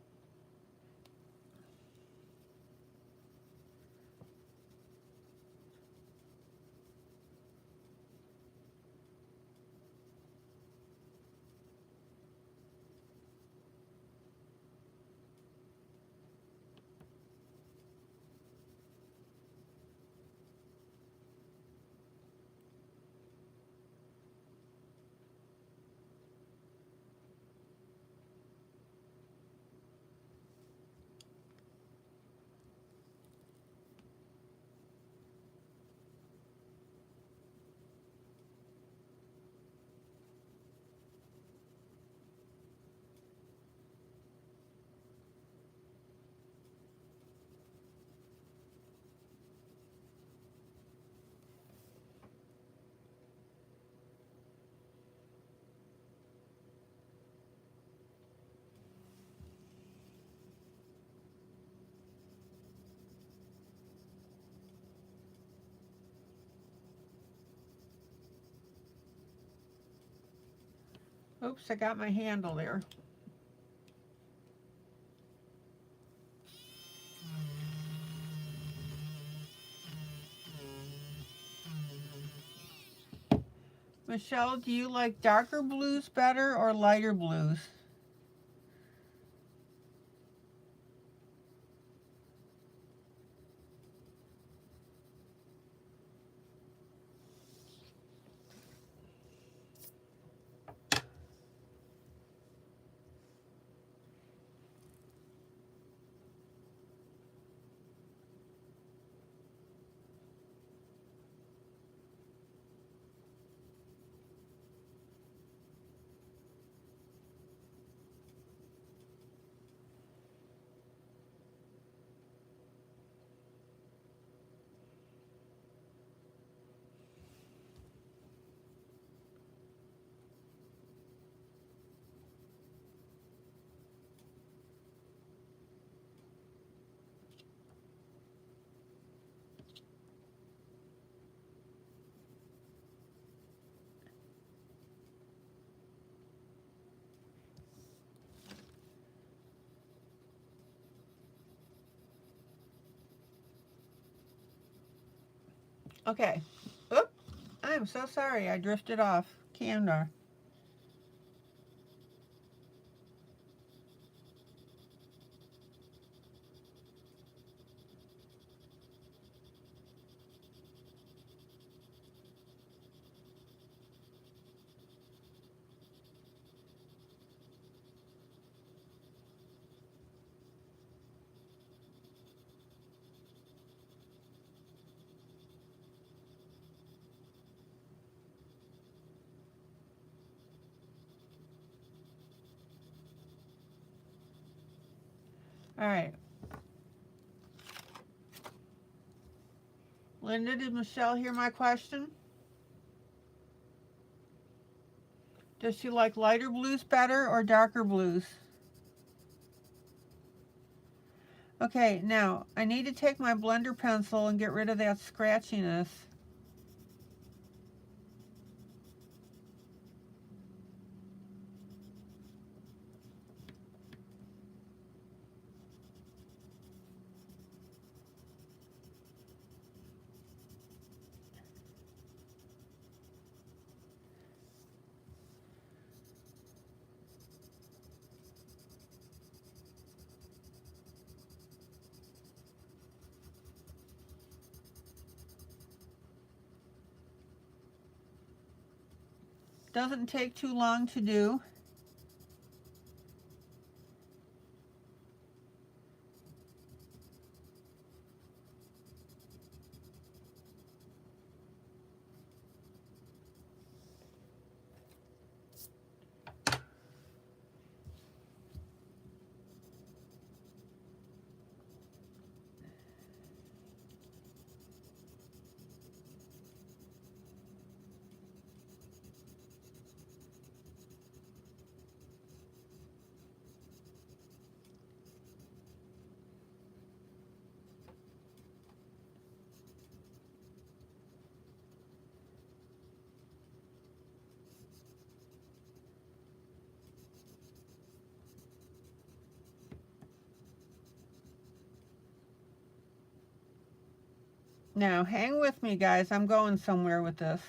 Oops, I got my handle there. Michelle, do you like darker blues better or lighter blues? Okay. Oop. I'm so sorry. I drifted off camera. All right. Linda, did Michelle hear my question? Does she like lighter blues better or darker blues? Okay, now I need to take my blender pencil and get rid of that scratchiness. Doesn't take too long to do. Now, hang with me, guys. I'm going somewhere with this.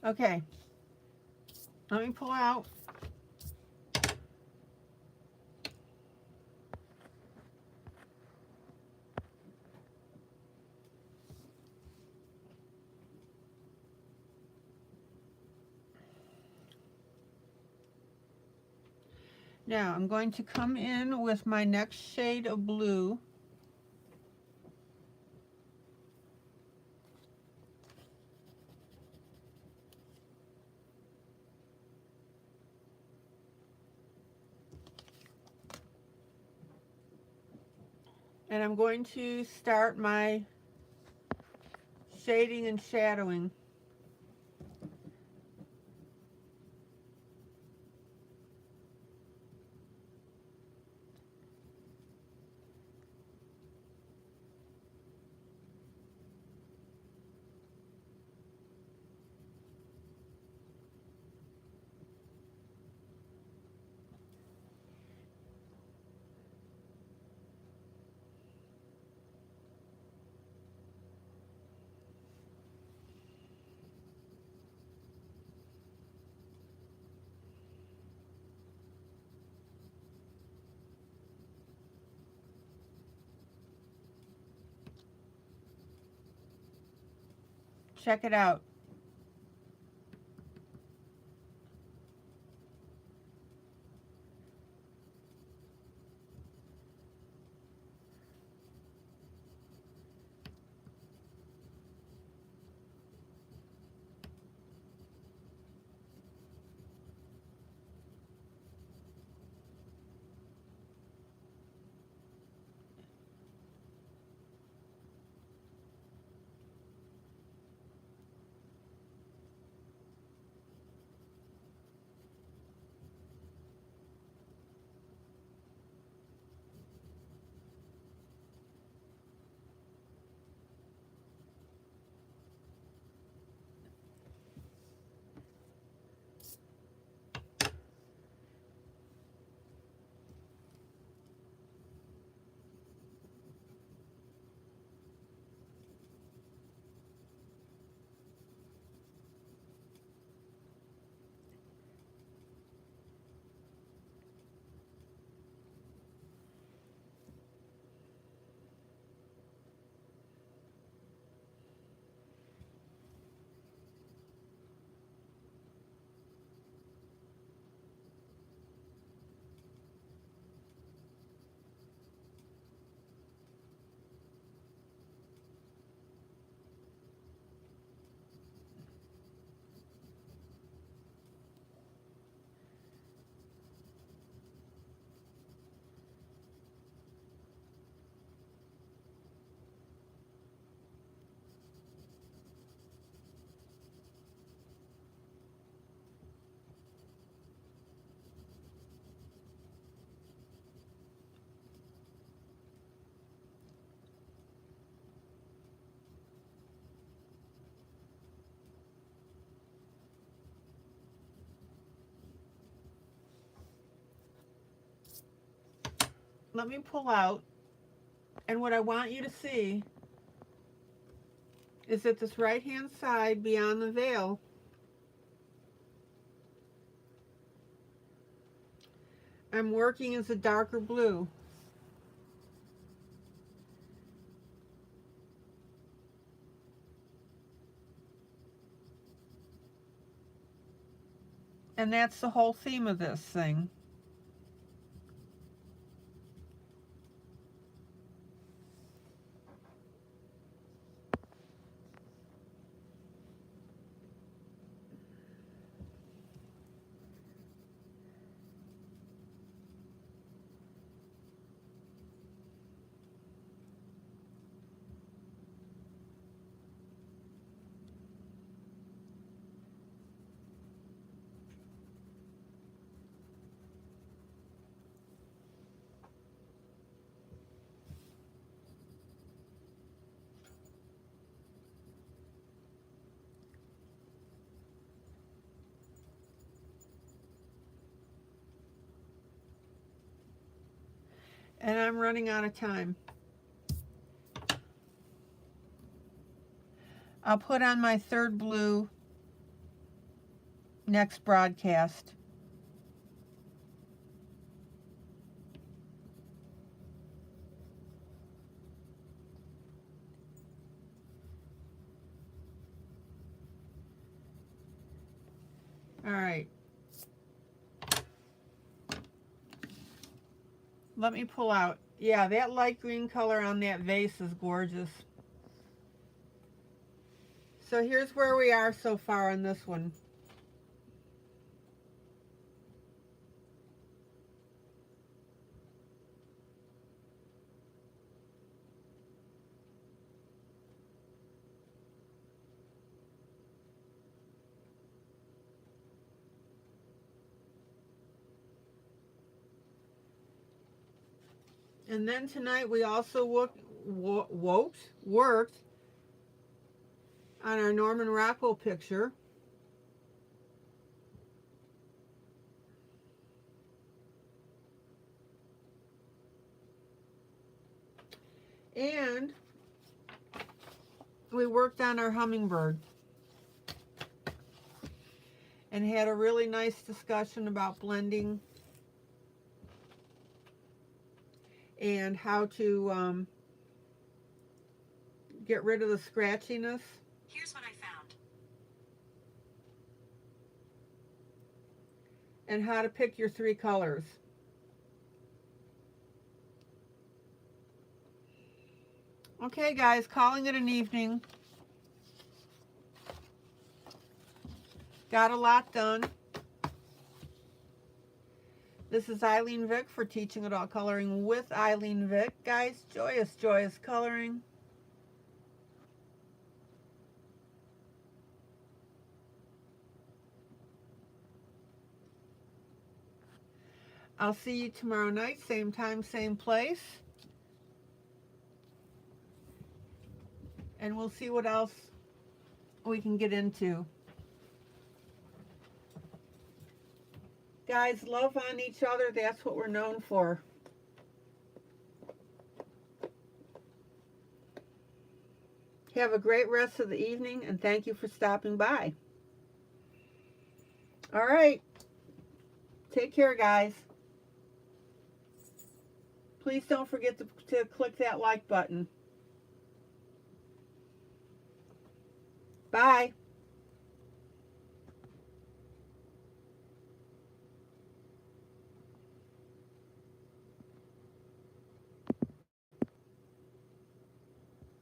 Okay. Let me pull out. Now, I'm going to come in with my next shade of blue. And I'm going to start my shading and shadowing. Check it out. Let me pull out, and what I want you to see is that this right hand side beyond the veil, I'm working as a darker blue. And that's the whole theme of this thing. And I'm running out of time. I'll put on my third blue next broadcast. All right. Let me pull out. Yeah, that light green color on that vase is gorgeous. So here's where we are so far on this one. And then tonight we also worked on our Norman Rockwell picture. And we worked on our hummingbird and had a really nice discussion about blending and how to get rid of the scratchiness.
Here's what I found.
And how to pick your 3 colors. Okay, guys, calling it an evening. Got a lot done. This is ILene Vick for Teaching Adult Coloring with ILene Vick. Guys, joyous, joyous coloring. I'll see you tomorrow night, same time, same place. And we'll see what else we can get into. Guys, love on each other. That's what we're known for. Have a great rest of the evening, and thank you for stopping by. All right. Take care, guys. Please don't forget to click that like button. Bye.